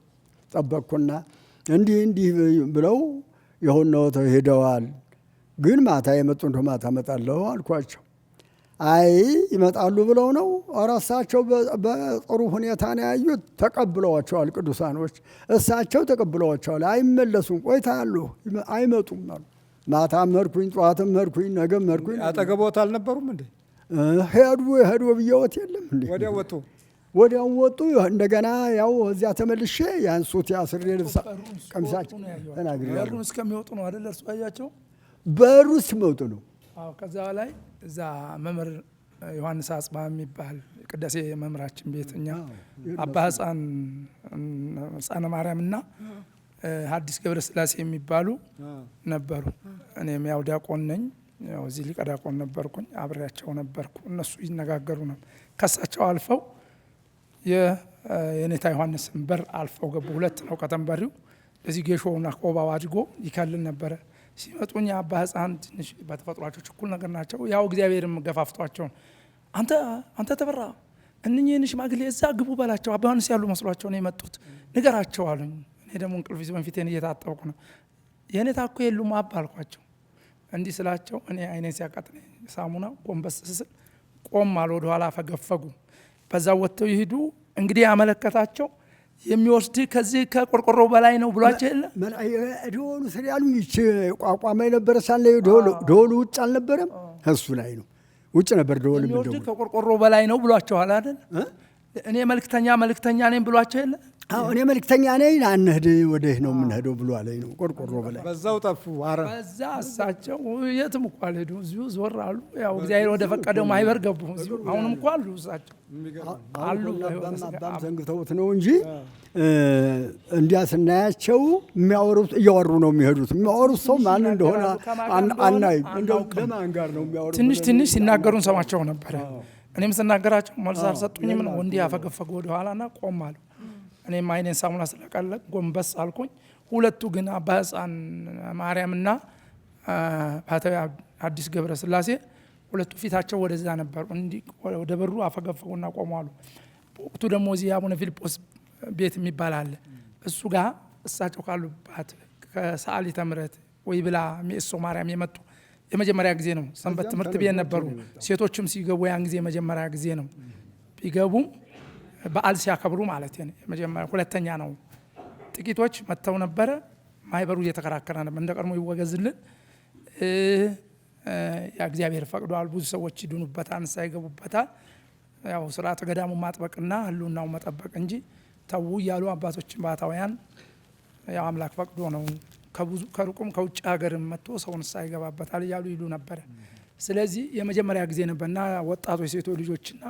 S4: ጠበቅኩና እንዲህ ብለው የሆነው ሄደዋል። ግን ማታ የመጡ እንደ ማታ እመጣለሁ አልኳቸው። አይ ይመጣሉ ብለው ነው። እራሳቸው በጥሩ ሁኔታ ነው ያዩት። ተቀብለዋቸዋል። ቅዱሳኖች እሳቸው ተቀብለዋቸዋል። አይመለሱም፣ ቆይታሉ፣ አይመጡም አሉ። ማታም መርኩኝ፣ ጠዋትም መርኩኝ፣ ነገም መርኩኝ።
S3: አጠገቦት አልነበሩም እንዴ?
S4: ሄዱ ብየወት የለም እንዴ? ወዲያው ወጡ። እንደገና ያው እዚያ ተመልሼ ያንሱት ያስሬ ልብሳ ቀምሳቸው ተናግሬያለሁ።
S2: በሩን እስከሚወጡ ነው አይደል? እርሱ ያያቸው
S4: በሩ እስኪመጡ ነው።
S2: አዎ። ከዛ ላይ እዛ መምህር ዮሐንስ አጽባ የሚባል ቅዳሴ መምህራችን ቤት እኛ አባ ሕፃነ ማርያምና ሐዲስ ገብረ ስላሴ የሚባሉ ነበሩ። እኔም ያው ዲያቆን ነኝ። ያው እዚህ ሊቀ ዲያቆን ነበርኩኝ። አብሬያቸው ነበርኩ። እነሱ ይነጋገሩ ነው። ከሳቸው አልፈው የኔታ ዮሐንስን በር አልፈው ገቡ። 2 ነው ከተንበሪው። ለዚህ ጌሾውና ቆባው አድጎ ይከልል ነበረ። ሲመጡኝ አባ ሕፃን ትንሽ በተፈጥሯቸው ችኩል ነገር ናቸው። ያው እግዚአብሔርም ገፋፍቷቸው አንተ ተበራ እነኚህን ሽማግሌ እዛ ግቡ በላቸው፣ አባ ዮሐንስ ያሉ መስሏቸው ነው የመጡት፣ ንገራቸው አሉኝ። እኔ ደግሞ እንቅልፍ ይዞኝ ፊቴን እየታጠብኩ ነው። የኔታ እኮ የሉም አባ አልኳቸው። እንዲህ ስላቸው እኔ አይኔን ሲያቃጥለኝ ሳሙና ጎንበስ ስል ቆም አሉ። ወደኋላ ፈገፈጉ። በዛ ወጥተው ይሄዱ። እንግዲህ ያመለከታቸው የሚወስድ ከዚህ ከቆርቆሮ በላይ ነው ብሏቸው የለ
S4: ደወሉ ስር ያሉኝ ይቺ ቋቋማ የነበረ ሳለ ደወሉ ውጭ አልነበረም፣ እሱ ላይ ነው ውጭ ነበር ደወሉ።
S2: የሚወስድ ከቆርቆሮ በላይ ነው ብሏቸዋል አይደል? እኔ መልእክተኛ ነኝ ብሏቸው የለ
S4: እኔ መልእክተኛ ነኝ አንሄድ ወደህ ነው የምንሄደው ብሎ አለኝ ነው ቆርቆሮ በላይ
S3: በዛው ጠፉ። አረ
S2: በዛ እሳቸው የትም እኮ አልሄዱ፣ እዚሁ ዞር አሉ። ያው እግዚአብሔር ወደ ፈቀደው ማይበር ገቡ። እዚሁ አሁንም እኮ አሉ እሳቸው አሉ።
S4: አባም ዘንግተውት ነው እንጂ እንዲያ ስናያቸው የሚያወሩት እያወሩ ነው የሚሄዱት። የሚያወሩት ሰው ማን እንደሆነ አናይም። እንደው ለማን ጋር ነው የሚያወሩት?
S2: ትንሽ ሲናገሩን ሰማቸው ነበረ። እኔም ስናገራቸው መልስ አልሰጡኝም ነው ወንዲ ያፈገፈገ ወደ ኋላና ቆም አሉ። እኔም አይኔን ሳሙና ስለቀለቅ ጎንበስ አልኩኝ። ሁለቱ ግን አባ ሕፃን ማርያምና ፓታዊ አዲስ ገብረ ስላሴ ሁለቱ ፊታቸው ወደዛ ነበሩ። እንዲህ ወደ በሩ አፈገፈጉና ቆሙ አሉ። በወቅቱ ደግሞ እዚህ አቡነ ፊልጶስ ቤት የሚባል አለ። እሱ ጋር እሳቸው ካሉባት ከሰዓሊተ ምሕረት ወይ ብላ ሚእሶ ማርያም የመጡ የመጀመሪያ ጊዜ ነው። ሰንበት ትምህርት ቤት ነበሩ። ሴቶችም ሲገቡ ያን ጊዜ የመጀመሪያ ጊዜ ነው። ቢገቡም በዓል ሲያከብሩ ማለት ነው። የመጀመሪያ ሁለተኛ ነው። ጥቂቶች መጥተው ነበረ። ማህበሩ እየተከራከረ ነበር። እንደ ቀድሞ ይወገዝልን ያ እግዚአብሔር ፈቅዷል። ብዙ ሰዎች ይድኑበታል፣ ንስሐ ይገቡበታል። ያው ስርዓተ ገዳሙ ማጥበቅና ህልውናው መጠበቅ እንጂ ተው እያሉ አባቶችን ባታውያን ያው አምላክ ፈቅዶ ነው። ከብዙ ከሩቁም ከውጭ ሀገርም መጥቶ ሰው ንስሐ ይገባበታል እያሉ ይሉ ነበረ። ስለዚህ የመጀመሪያ ጊዜ ነበርና ወጣቶች ሴቶች ልጆችና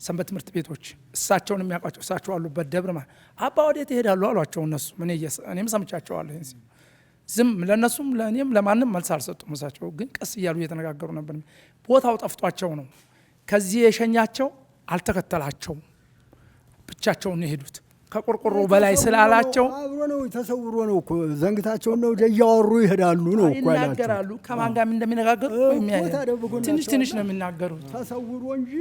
S2: ሰንበት ትምህርት ቤቶች እሳቸውን የሚያውቋቸው እሳቸው አሉበት ደብር ማለት አባ ወዴት ይሄዳሉ አሏቸው። እነሱ እኔም ሰምቻቸዋለሁ። ዝም ለእነሱም ለእኔም ለማንም መልስ አልሰጡም። እሳቸው ግን ቀስ እያሉ እየተነጋገሩ ነበር። ቦታው ጠፍቷቸው ነው። ከዚህ የሸኛቸው አልተከተላቸውም፣ ብቻቸውን የሄዱት ከቆርቆሮ በላይ ስላላቸው
S4: አብሮ ነው ተሰውሮ ነው እኮ ዘንግታቸው ነው እያወሩ ይሄዳሉ ነው እኮ
S2: ይናገራሉ። ከማን ጋር እንደሚነጋገሩ ትንሽ ነው የሚናገሩት
S4: ተሰውሮ እንጂ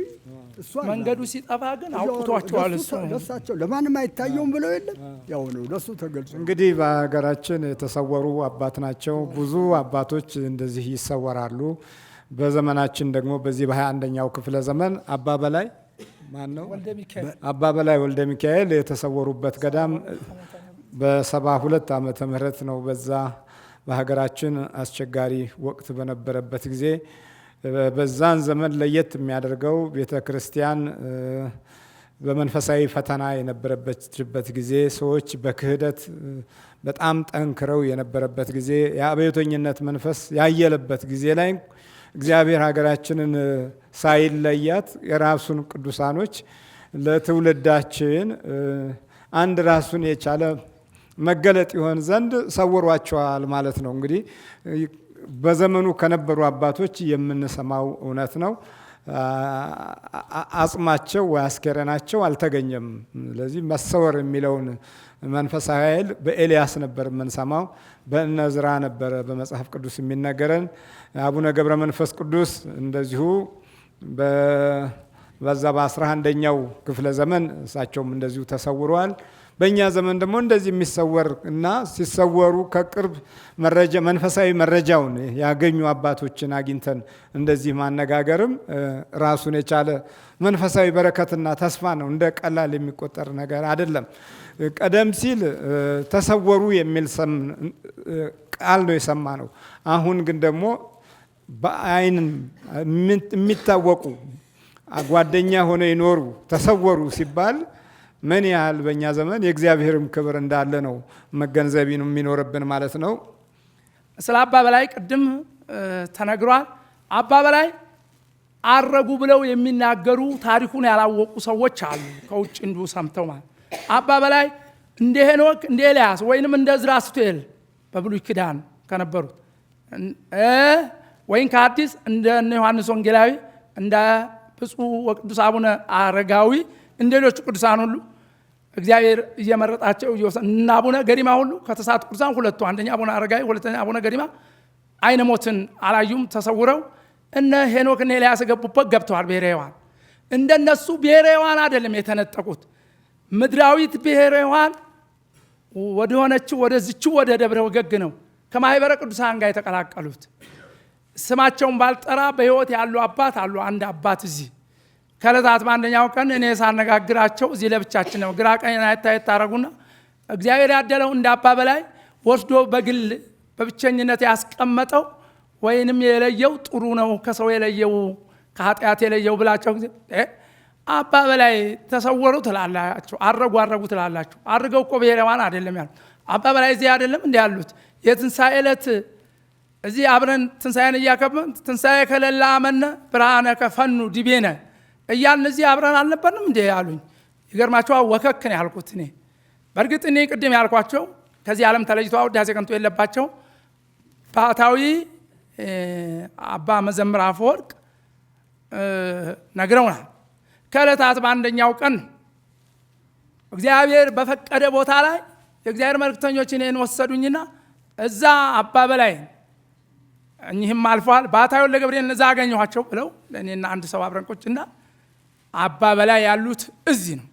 S2: መንገዱ ሲጠፋ ግን አውጥቷቸዋል። እሱ
S4: ለሳቸው ለማንም አይታየውም ብለው የለም ያው ነው ለሱ ተገልጾ።
S3: እንግዲህ በሀገራችን የተሰወሩ አባት ናቸው። ብዙ አባቶች እንደዚህ ይሰወራሉ። በዘመናችን ደግሞ በዚህ በ21ኛው ክፍለ ዘመን አባ በላይ ማን ነው? አባ በላይ ወልደ ሚካኤል የተሰወሩበት ገዳም በ72 ዓመተ ምህረት ነው። በዛ በሀገራችን አስቸጋሪ ወቅት በነበረበት ጊዜ በዛን ዘመን ለየት የሚያደርገው ቤተ ክርስቲያን በመንፈሳዊ ፈተና የነበረበችበት ጊዜ፣ ሰዎች በክህደት በጣም ጠንክረው የነበረበት ጊዜ፣ የአብዮተኝነት መንፈስ ያየለበት ጊዜ ላይ እግዚአብሔር ሀገራችንን ሳይለያት የራሱን ቅዱሳኖች ለትውልዳችን አንድ ራሱን የቻለ መገለጥ ይሆን ዘንድ ሰውሯቸዋል ማለት ነው። እንግዲህ በዘመኑ ከነበሩ አባቶች የምንሰማው እውነት ነው። አጽማቸው ወይ አስከሬናቸው አልተገኘም። ስለዚህ መሰወር የሚለውን መንፈሳዊ ኃይል በኤልያስ ነበር የምንሰማው፣ በእነዝራ ነበረ በመጽሐፍ ቅዱስ የሚነገረን። አቡነ ገብረ መንፈስ ቅዱስ እንደዚሁ በዛ በ11ኛው ክፍለ ዘመን እሳቸውም እንደዚሁ ተሰውረዋል። በእኛ ዘመን ደግሞ እንደዚህ የሚሰወር እና ሲሰወሩ ከቅርብ መረጃ መንፈሳዊ መረጃውን ያገኙ አባቶችን አግኝተን እንደዚህ ማነጋገርም ራሱን የቻለ መንፈሳዊ በረከትና ተስፋ ነው። እንደ ቀላል የሚቆጠር ነገር አይደለም። ቀደም ሲል ተሰወሩ የሚል ቃል ነው የሰማ ነው። አሁን ግን ደግሞ በአይን የሚታወቁ ጓደኛ ሆነው ይኖሩ ተሰወሩ ሲባል ምን ያህል በእኛ ዘመን የእግዚአብሔርም ክብር እንዳለ ነው መገንዘብ የሚኖርብን ማለት ነው።
S2: ስለ አባ በላይ ቅድም ተነግሯል። አባ በላይ አረጉ ብለው የሚናገሩ ታሪኩን ያላወቁ ሰዎች አሉ፣ ከውጭ እንዲሁ ሰምተው ማለት። አባ በላይ እንደ ሄኖክ እንደ ኤልያስ ወይንም እንደ ዕዝራ ሱቱኤል በብሉይ ኪዳን ከነበሩት ወይም ከአዲስ እንደ ዮሐንስ ወንጌላዊ እንደ ብፁዕ ወቅዱስ አቡነ አረጋዊ እንደ ሌሎቹ ቅዱሳን ሁሉ እግዚአብሔር እየመረጣቸው እና አቡነ ገሪማ ሁሉ ከተሳቱ ቅዱሳን ሁለቱ፣ አንደኛ አቡነ አረጋዊ፣ ሁለተኛ አቡነ ገሪማ አይነ ሞትን አላዩም፣ ተሰውረው። እነ ሄኖክ እና ኤልያስ የገቡበት ገብተዋል ብሔረ ሕያዋን። እንደነሱ ብሔረ ሕያዋን አይደለም የተነጠቁት። ምድራዊት ብሔረ ሕያዋን ወደ ሆነችው ወደዚችው ወደ ደብረ ወገግ ነው ከማህበረ ቅዱሳን ጋር የተቀላቀሉት። ስማቸውን ባልጠራ በሕይወት ያሉ አባት አሉ። አንድ አባት እዚህ ከዕለታት በአንደኛው ቀን እኔ ሳነጋግራቸው እዚህ ለብቻችን ነው ግራ ቀኝ አይታየት ታረጉና እግዚአብሔር ያደለው እንደ አባ በላይ ወስዶ በግል በብቸኝነት ያስቀመጠው ወይንም የለየው ጥሩ ነው ከሰው የለየው ከኃጢአት የለየው ብላቸው ጊዜ አባ በላይ ተሰወሩ ትላላችሁ፣ አረጉ ትላላችሁ። አርገው እኮ ብሔረዋን አይደለም ያሉት። አባ በላይ እዚህ አይደለም እንዲ ያሉት። የትንሣኤ ዕለት እዚህ አብረን ትንሣኤን እያከበርን ትንሣኤ ከሌለ አመነ ብርሃነ ከፈኑ ዲቤነ እያልን እዚህ አብረን አልነበርንም እንዴ ያሉኝ። ይገርማችኋል። ወከክ ነው ያልኩት እኔ። በእርግጥ እኔ ቅድም ያልኳቸው ከዚህ ዓለም ተለይተው ውዳሴ ከንቱ የለባቸው ባህታዊ አባ መዘምር አፈወርቅ ነግረውናል። ከዕለታት በአንደኛው ቀን እግዚአብሔር በፈቀደ ቦታ ላይ የእግዚአብሔር መልእክተኞች እኔን ወሰዱኝና እዛ አባ በላይ እኚህም አልፈዋል ባህታዊ ለገብርኤል እዛ አገኘኋቸው ብለው ለእኔና አንድ ሰው አብረን ቁጭና አባ በላይ ያሉት እዚህ ነው።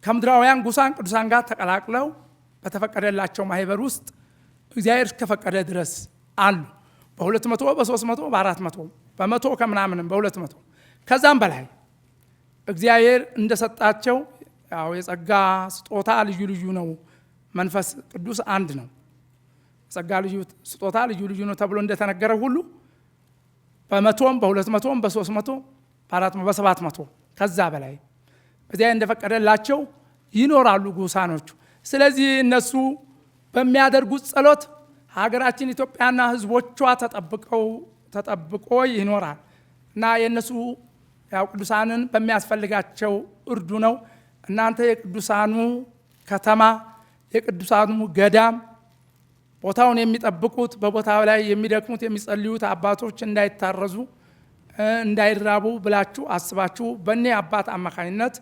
S2: ከምድራውያን ጉሳን ቅዱሳን ጋር ተቀላቅለው በተፈቀደላቸው ማህበር ውስጥ እግዚአብሔር እስከፈቀደ ድረስ አሉ። በ200 በ300 በ400 በመቶ ከምናምንም በ200 ከዛም በላይ እግዚአብሔር እንደሰጣቸው ያው የጸጋ ስጦታ ልዩ ልዩ ነው። መንፈስ ቅዱስ አንድ ነው። ጸጋ ልዩ ስጦታ ልዩ ልዩ ነው ተብሎ እንደተነገረ ሁሉ በመቶም በ200 በ300 በ400 በ700 ከዛ በላይ እግዚአብሔር እንደፈቀደላቸው ይኖራሉ ጉሳኖቹ። ስለዚህ እነሱ በሚያደርጉት ጸሎት ሀገራችን ኢትዮጵያና ሕዝቦቿ ተጠብቆ ይኖራል እና የነሱ ያው ቅዱሳንን በሚያስፈልጋቸው እርዱ ነው። እናንተ የቅዱሳኑ ከተማ የቅዱሳኑ ገዳም ቦታውን የሚጠብቁት በቦታው ላይ የሚደክሙት የሚጸልዩት አባቶች እንዳይታረዙ እንዳይራቡ ብላችሁ አስባችሁ በእኔ አባት አማካኝነት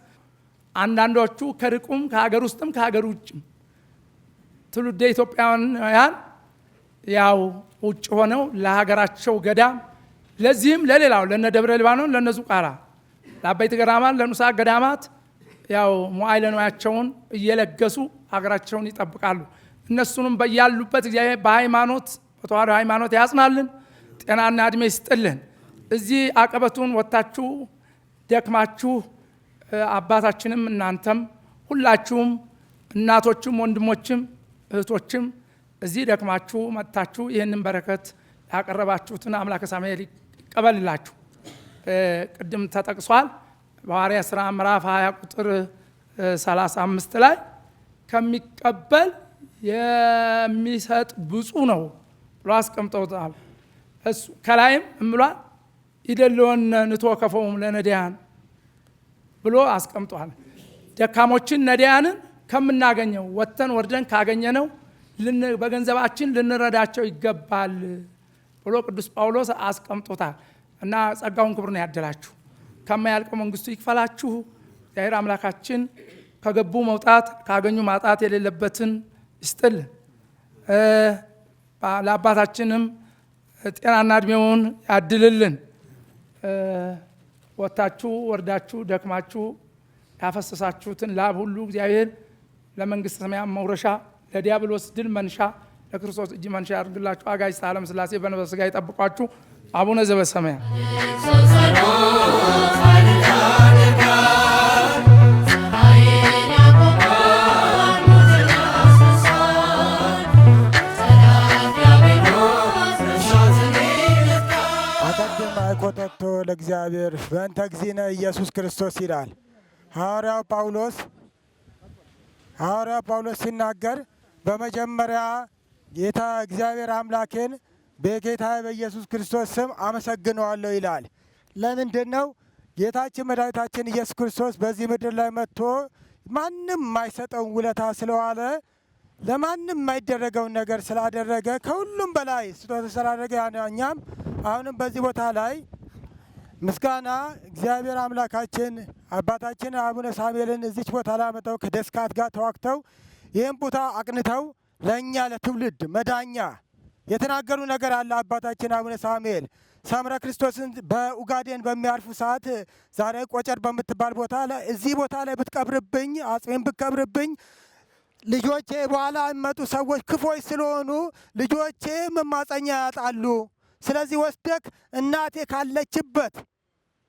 S2: አንዳንዶቹ ከርቁም ከሀገር ውስጥም ከሀገር ውጭም ትውልደ ኢትዮጵያውያን ያው ውጭ ሆነው ለሀገራቸው ገዳም ለዚህም ለሌላው ለነ ደብረ ሊባኖስ ለነ ዙቃራ ለአበይት ገዳማት ለኑሳ ገዳማት ያው ሙዓይለ ንዋያቸውን እየለገሱ ሀገራቸውን ይጠብቃሉ። እነሱንም በያሉበት እግዚአብሔር በሃይማኖት በተዋህዶ ሃይማኖት ያጽናልን፣ ጤናና እድሜ ይስጥልን። እዚህ አቀበቱን ወጣችሁ ደክማችሁ አባታችንም እናንተም ሁላችሁም እናቶችም ወንድሞችም እህቶችም እዚህ ደክማችሁ መጥታችሁ ይህንን በረከት ያቀረባችሁትን አምላከ ሰማይ ይቀበልላችሁ። ቅድም ተጠቅሷል በሐዋርያት ሥራ ምዕራፍ 20 ቁጥር 35 ላይ ከሚቀበል የሚሰጥ ብፁዕ ነው ብሎ አስቀምጠውታል። እሱ ከላይም እምሏል ይደልወን ንትወከፈውም ለነዳያን ብሎ አስቀምጧል። ደካሞችን ነዳያንን ከምናገኘው ወጥተን ወርደን ካገኘነው በገንዘባችን ልንረዳቸው ይገባል ብሎ ቅዱስ ጳውሎስ አስቀምጦታል። እና ጸጋውን ክብሩን ያደላችሁ ከማያልቀው መንግስቱ ይክፈላችሁ። እግዚአብሔር አምላካችን ከገቡ መውጣት ካገኙ ማጣት የሌለበትን ይስጥልን። ለአባታችንም ጤናና እድሜውን ያድልልን። ወጣችሁ ወርዳችሁ ደክማችሁ ያፈሰሳችሁትን ላብ ሁሉ እግዚአብሔር ለመንግስተ ሰማያት መውረሻ ለዲያብሎስ ድል መንሻ ለክርስቶስ እጅ መንሻ ያድርግላችሁ። አጋዕዝተ ዓለም ሥላሴ በነፍስ ሥጋ ይጠብቋችሁ። አቡነ ዘበሰማያት
S5: ኮተቶ ለእግዚአብሔር በእንተ እግዚእነ ኢየሱስ ክርስቶስ ይላል ሐዋርያው ጳውሎስ ሲናገር በመጀመሪያ ጌታ እግዚአብሔር አምላኬን በጌታ በኢየሱስ ክርስቶስ ስም አመሰግነዋለሁ ይላል። ለምንድን ነው? ጌታችን መድኃኒታችን ኢየሱስ ክርስቶስ በዚህ ምድር ላይ መጥቶ ማንም የማይሰጠውን ውለታ ስለዋለ ለማንም የማይደረገውን ነገር ስላደረገ ከሁሉም በላይ ስጦታ ስላደረገ እኛም አሁንም በዚህ ቦታ ላይ ምስጋና እግዚአብሔር አምላካችን አባታችን አቡነ ሳሙኤልን እዚች ቦታ ላይ አመጣው ከደስካት ጋር ተዋክተው ይህን ቦታ አቅንተው ለእኛ ለትውልድ መዳኛ የተናገሩ ነገር አለ። አባታችን አቡነ ሳሙኤል ሰምረ ክርስቶስን በኡጋዴን በሚያርፉ ሰዓት ዛሬ ቆጨር በምትባል ቦታ ላይ እዚህ ቦታ ላይ ብትቀብርብኝ አጽሜን ብትቀብርብኝ ልጆቼ በኋላ የሚመጡ ሰዎች ክፎች ስለሆኑ ልጆቼ መማፀኛ ያጣሉ። ስለዚህ ወስደክ እናቴ ካለችበት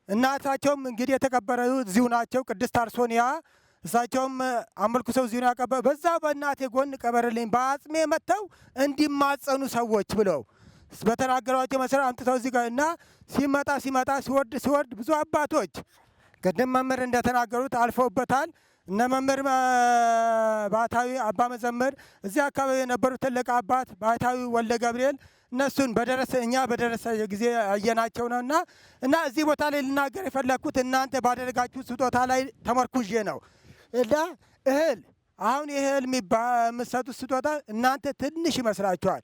S5: እናታቸውም እንግዲህ የተቀበረ እዚሁ ናቸው፣ ቅድስት አርሶንያ እሳቸውም አመልኩሰው እዚሁ ነው ያቀበረ። በዛ በእናቴ ጎን ቀበርልኝ በአጽሜ መጥተው እንዲማጸኑ ሰዎች ብለው በተናገሯቸው መሰረት አምጥተው እዚህ ጋር እና ሲመጣ ሲወርድ ብዙ አባቶች ቅድም መምህር እንደተናገሩት አልፈውበታል። እነ መምህር ባህታዊ አባ መዘምር እዚህ አካባቢ የነበሩ ትልቅ አባት ባህታዊ ወልደ ገብርኤል እነሱን እኛ በደረሰ ጊዜ ያየናቸው ነው እና እዚህ ቦታ ላይ ልናገር የፈለግኩት እናንተ ባደረጋችሁ ስጦታ ላይ ተመርኩዤ ነው እና እህል አሁን እህል የምትሰጡት ስጦታ እናንተ ትንሽ ይመስላችኋል።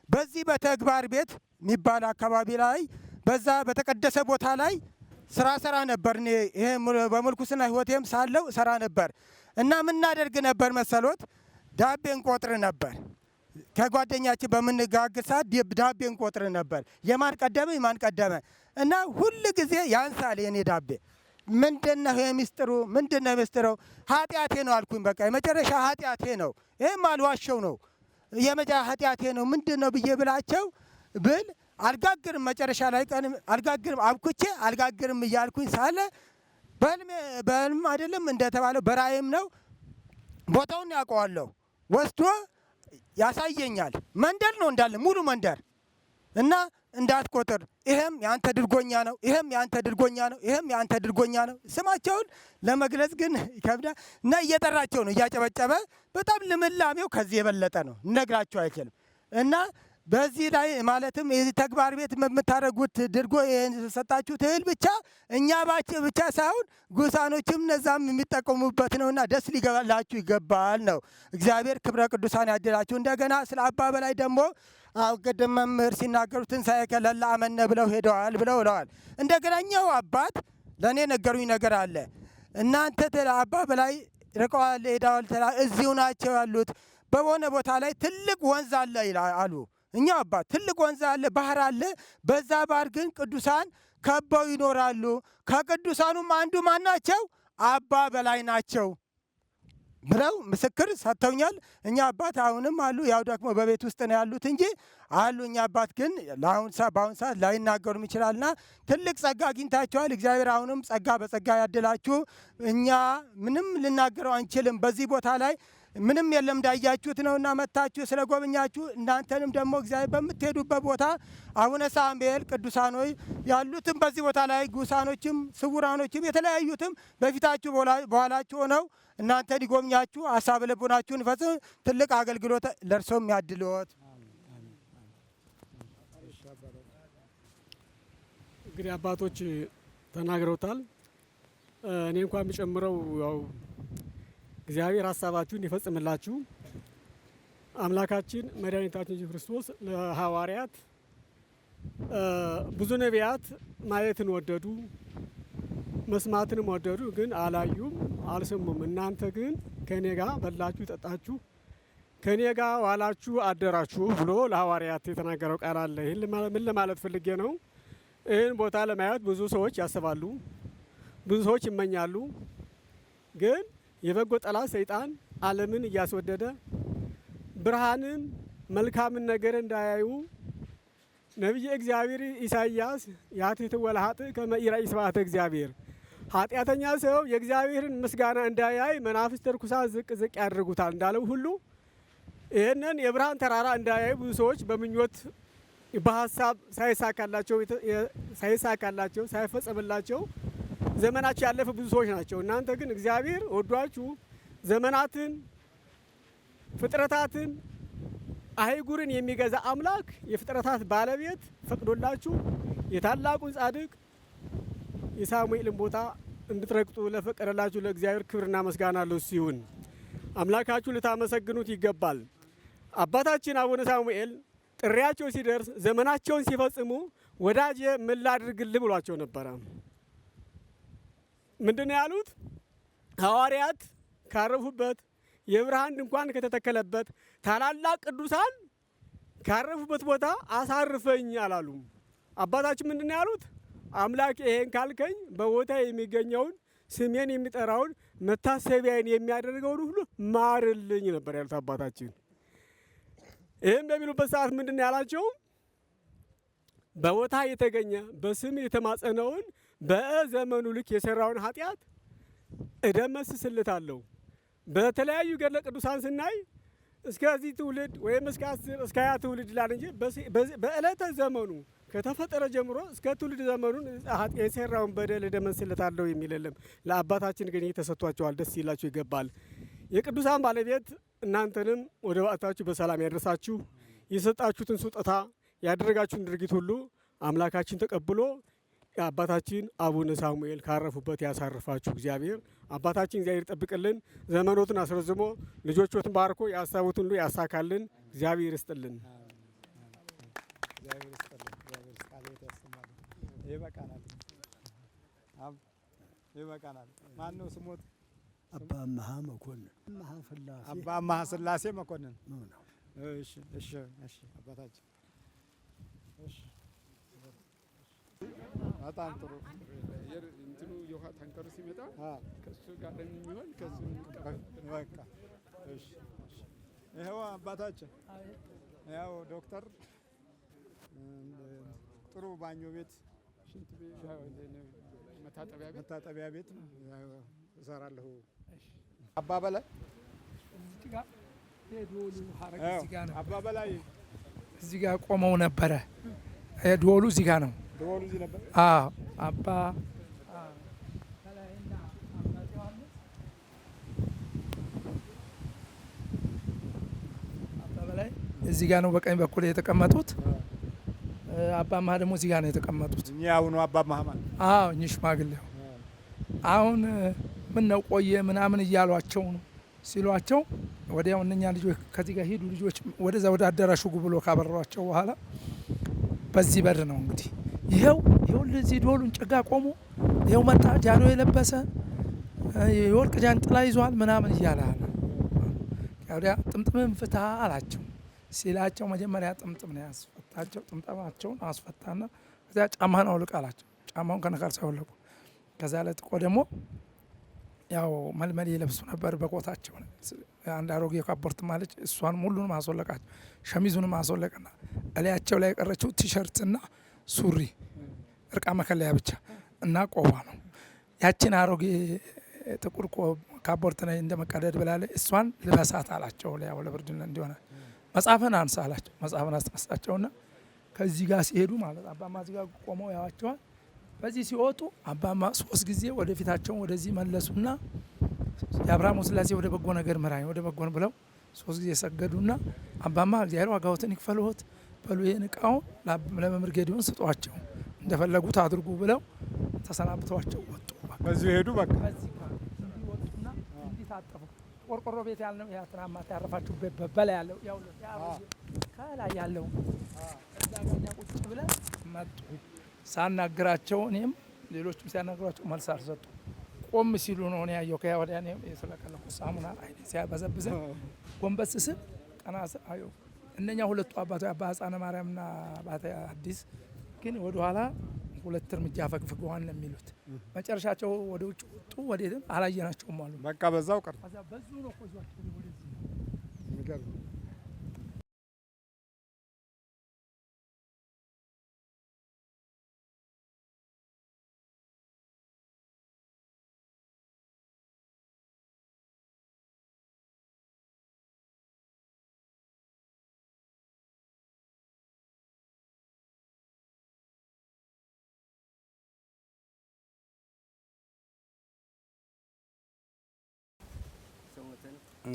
S5: በዚህ በተግባር ቤት የሚባል አካባቢ ላይ በዛ በተቀደሰ ቦታ ላይ ስራ ነበር። እኔ ይሄ በምልኩስና ህይወቴም ሳለው ሰራ ነበር እና ምናደርግ ነበር መሰሎት? ዳቤ እንቆጥር ነበር። ከጓደኛችን በምንጋግር ሰዓት ዳቤ እንቆጥር ነበር። የማን ቀደመ እና ሁል ጊዜ ያንሳል የኔ ዳቤ። ምንድነው የሚስጥሩ? ምንድነው ሚስጥሩ? ኃጢአቴ ነው አልኩኝ። በቃ የመጨረሻ ኃጢአቴ ነው። ይሄም አልዋሸው ነው የመጨረሻ ኃጢአቴ ነው። ምንድነው ብዬ ብላቸው ብል አልጋግርም። መጨረሻ ላይ ቀን አልጋግርም፣ አብኩቼ አልጋግርም እያልኩኝ ሳለ በህልም አይደለም እንደተባለው በራእይም ነው። ቦታውን ያውቀዋለሁ። ወስዶ ያሳየኛል። መንደር ነው እንዳለ ሙሉ መንደር እና እንዳትቆጥር፣ ይሄም ያንተ ድርጎኛ ነው፣ ይሄም ያንተ ድርጎኛ ነው፣ ይሄም ያንተ ድርጎኛ ነው። ስማቸውን ለመግለጽ ግን ይከብዳል እና እየጠራቸው ነው እያጨበጨበ። በጣም ልምላሜው ከዚህ የበለጠ ነው፣ እነግራቸው አይችልም። እና በዚህ ላይ ማለትም የዚህ ተግባር ቤት የምታደርጉት ድርጎ የሰጣችሁት እህል ብቻ እኛ ብቻ ሳይሆን ጉሳኖችም እነዛም የሚጠቀሙበት ነውና ደስ ሊገባላችሁ ይገባል ነው። እግዚአብሔር ክብረ ቅዱሳን ያድላችሁ። እንደገና ስለ አባ በላይ ደግሞ ቅድም መምህር ሲናገሩ ትንሣኤከ ለእለ አመነ ብለው ሄደዋል ብለዋል። እንደገና እኛው አባት ለእኔ ነገሩኝ ነገር አለ። እናንተ አባ በላይ ርቀዋል ሄደዋል፣ እዚሁ ናቸው ያሉት። በሆነ ቦታ ላይ ትልቅ ወንዝ አለ አሉ። እኛ አባት ትልቅ ወንዝ አለ፣ ባህር አለ። በዛ ባህር ግን ቅዱሳን ከበው ይኖራሉ። ከቅዱሳኑም አንዱ ማን ናቸው? አባ በላይ ናቸው ብለው ምስክር ሰጥተውኛል። እኛ አባት አሁንም አሉ። ያው ደግሞ በቤት ውስጥ ነው ያሉት እንጂ አሉ። እኛ አባት ግን በአሁን ሰዓት ላይናገሩም ይችላልና ትልቅ ጸጋ አግኝታችኋል። እግዚአብሔር አሁንም ጸጋ በጸጋ ያድላችሁ። እኛ ምንም ልናገረው አንችልም። በዚህ ቦታ ላይ ምንም የለም እንዳያችሁት ነውና መታችሁ ስለ ጎበኛችሁ እናንተንም ደግሞ እግዚአብሔር በምትሄዱበት ቦታ አቡነ ሳሙኤል ቅዱሳኖች ያሉትም በዚህ ቦታ ላይ ጉሳኖችም ስውራኖችም የተለያዩትም በፊታችሁ በኋላችሁ ሆነው እናንተን ይጎብኛችሁ፣ ሀሳብ ልቡናችሁን ይፈጽም። ትልቅ አገልግሎት ለእርሶም ያድልዎት።
S6: እንግዲህ አባቶች ተናግረውታል። እኔ እንኳን የሚጨምረው ያው እግዚአብሔር ሀሳባችሁን ይፈጽምላችሁ። አምላካችን መድኃኒታችን ኢየሱስ ክርስቶስ ለሐዋርያት ብዙ ነቢያት ማየትን ወደዱ፣ መስማትንም ወደዱ፣ ግን አላዩም፣ አልሰሙም። እናንተ ግን ከኔ ጋር በላችሁ፣ ጠጣችሁ፣ ከኔ ጋር ዋላችሁ፣ አደራችሁ ብሎ ለሐዋርያት የተናገረው ቃል አለ። ይህን ምን ለማለት ፈልጌ ነው? ይህን ቦታ ለማየት ብዙ ሰዎች ያስባሉ፣ ብዙ ሰዎች ይመኛሉ። ግን የበጎ ጠላት ሰይጣን ዓለምን እያስወደደ ብርሃንን መልካምን ነገር እንዳያዩ ነቢየ እግዚአብሔር ኢሳይያስ ያትትወለ ኃጥእ ከመ ይራኢ ስብሐተ እግዚአብሔር፣ ኃጢአተኛ ሰው የእግዚአብሔርን ምስጋና እንዳያይ መናፍስት ርኩሳን ዝቅ ዝቅ ያደርጉታል እንዳለው ሁሉ ይህንን የብርሃን ተራራ እንዳያዩ ብዙ ሰዎች በምኞት በሀሳብ ሳይሳካላቸው ሳይፈጸምላቸው ዘመናቸው ያለፈ ብዙ ሰዎች ናቸው። እናንተ ግን እግዚአብሔር ወዷችሁ ዘመናትን፣ ፍጥረታትን፣ አህጉርን የሚገዛ አምላክ የፍጥረታት ባለቤት ፈቅዶላችሁ የታላቁን ጻድቅ የሳሙኤልን ቦታ እንድትረግጡ ለፈቀደላችሁ ለእግዚአብሔር ክብርና ምስጋና ለእሱ ይሁን። አምላካችሁ ልታመሰግኑት ይገባል። አባታችን አቡነ ሳሙኤል ጥሪያቸው ሲደርስ ዘመናቸውን ሲፈጽሙ ወዳጄ ምን ላድርግልህ ብሏቸው ነበረ። ምንድነው ያሉት? ሐዋርያት ካረፉበት የብርሃን ድንኳን ከተተከለበት ታላላቅ ቅዱሳን ካረፉበት ቦታ አሳርፈኝ አላሉም። አባታችን ምንድነው ያሉት? አምላክ ይሄን ካልከኝ በቦታ የሚገኘውን ስሜን የሚጠራውን መታሰቢያን የሚያደርገውን ሁሉ ማርልኝ ነበር ያሉት አባታችን። ይህም በሚሉበት ሰዓት ምንድነው ያላቸው? በቦታ የተገኘ በስም የተማጸነውን በዘመኑ ልክ የሰራውን ኃጢአት እደመስስለታለሁ። በተለያዩ ገድለ ቅዱሳን ስናይ እስከዚህ ትውልድ ወይም እስከ 10 እስከ 20 ትውልድ ይላል እንጂ በዕለተ ዘመኑ ከተፈጠረ ጀምሮ እስከ ትውልድ ዘመኑን የሰራውን በደል እደመስለታለሁ የሚል የለም። ለአባታችን ግን ይህ ተሰጥቷቸዋል። ደስ ይላችሁ ይገባል። የቅዱሳን ባለቤት እናንተንም ወደ በዓታችሁ በሰላም ያደርሳችሁ። የሰጣችሁትን ስጦታ ያደረጋችሁን ድርጊት ሁሉ አምላካችን ተቀብሎ አባታችን አቡነ ሳሙኤል ካረፉበት ያሳርፋችሁ። እግዚአብሔር አባታችን እግዚአብሔር ይጠብቅልን፣ ዘመኖትን አስረዝሞ ልጆቹን ባርኮ ያሳቡትን ሁሉ ያሳካልን። እግዚአብሔር ይስጥልን።
S3: ይበቃናል። ማን ነው ስሞት?
S4: አባ አምሃ መኮንን
S3: አባ አምሃ ስላሴ መኮንን። እሺ እሺ እሺ አባታችን እሺ በጣም ጥሩ።
S7: እንትኑ የውሃ ታንከሩ ሲመጣ ከሱ ጋር የሚሆን ከሱ
S3: በቃ እሺ እሺ። ይኸው አባታችን ያው ዶክተር ጥሩ ባኞ ቤት፣
S7: ሽንት ቤት፣
S3: መታጠቢያ ቤት እሰራለሁ። አባ በላይ አባ በላይ
S8: እዚህ ጋር ቆመው ነበረ። ደወሉ እዚህ ጋር ነው።
S3: ደወሉ እዚህ ነበር።
S8: አዎ አባ በላይ እዚህ ጋር ነው በቀኝ በኩል የተቀመጡት። አባ ማህ ደግሞ እዚህ ጋር ነው የተቀመጡት።
S3: እኛ አሁን አባ ማህማን
S8: አዎ እኚህ ሽማግሌው አሁን ምን ነው ቆየ ምናምን እያሏቸው ነው ሲሏቸው ወዲያው እነኛ ልጆች ከዚህ ጋር ሂዱ ልጆች ወደዛ ወደ አዳራሹ ብሎ ካበሯቸው በኋላ በዚህ በር ነው እንግዲህ ይኸው ለዚህ ዶሉን ጭጋ ቆሞ ይኸው መጣ ጃኖ የለበሰ የወርቅ ጃንጥላ ይዟል ምናምን እያለ አለ። ወዲያ ጥምጥምን ፍታ አላቸው ሲላቸው መጀመሪያ ጥምጥም ነው ያስፈታቸው። ጥምጥማቸውን አስፈታና ከዚያ ጫማህን አውልቅ አላቸው። ጫማውን ከነካል ሳይወለቁ ከዛ ለጥቆ ደግሞ ያው መልመል ይለብሱ ነበር በቆታቸው። አንድ አሮጌ ካፖርት ማለች እሷን ሙሉንም አስወለቃቸው። ሸሚዙንም አስወለቀና እላያቸው ላይ የቀረችው ቲሸርትና ሱሪ እርቃ መከለያ ብቻ እና ቆባ ነው። ያችን አሮጌ ጥቁር ካፖርት ላይ እንደመቀደድ ብላለ እሷን ልበሳት አላቸው። ያው ለብርድ እንዲሆነ መጽሐፍን አንሳ አላቸው። መጽሐፍን አስነሳቸውና ከዚህ ጋር ሲሄዱ ማለት አባማ እዚህ ጋር ቆመው ያዋቸዋል። በዚህ ሲወጡ አባማ 3 ጊዜ ወደፊታቸውን ወደዚህ መለሱና የአብርሃም ስላሴ ወደ በጎ ነገር ምራኝ ወደ በጎን ብለው 3 ጊዜ ሰገዱና አባማ እግዚአብሔር ዋጋዎትን ይክፈልዎት በሉ ይህን እቃውን ለመምህር ጌዲዮን ስጧቸው እንደፈለጉት አድርጉ ብለው ተሰናብተዋቸው ወጡ።
S3: በዚህ ሄዱ። በቃ
S8: እንዲወጡና እንዲታጠፉ ቆርቆሮ ቤት ያልነው ያ ትናማት ያረፋችሁ በላይ ያለው ያው ከላይ ያለው እዛ ጋር ቁጭ ብለን መጡ። ሳናግራቸው እኔም ሌሎችም ሲያናግሯቸው መልስ አልሰጡ። ቆም ሲሉ ነው እኔ ያየው ከያ ወዲያ እኔ የተለቀለቁ ሳሙና አይኔ ሲያበዘብዘ ጎንበስ ስል ቀና አየሁ። እነኛ ሁለቱ አባቶች አባ ሕፃነ ማርያምና አባተ አዲስ ግን ወደ ኋላ 2 እርምጃ ፈግፍገዋል ነው የሚሉት። መጨረሻቸው ወደ ውጭ ወጡ። ወዴትም አላየናቸውም አሉ።
S3: በቃ በዛው ቀር
S8: በዙ ነው ቆይቷቸው ወደዚህ
S3: የሚገርም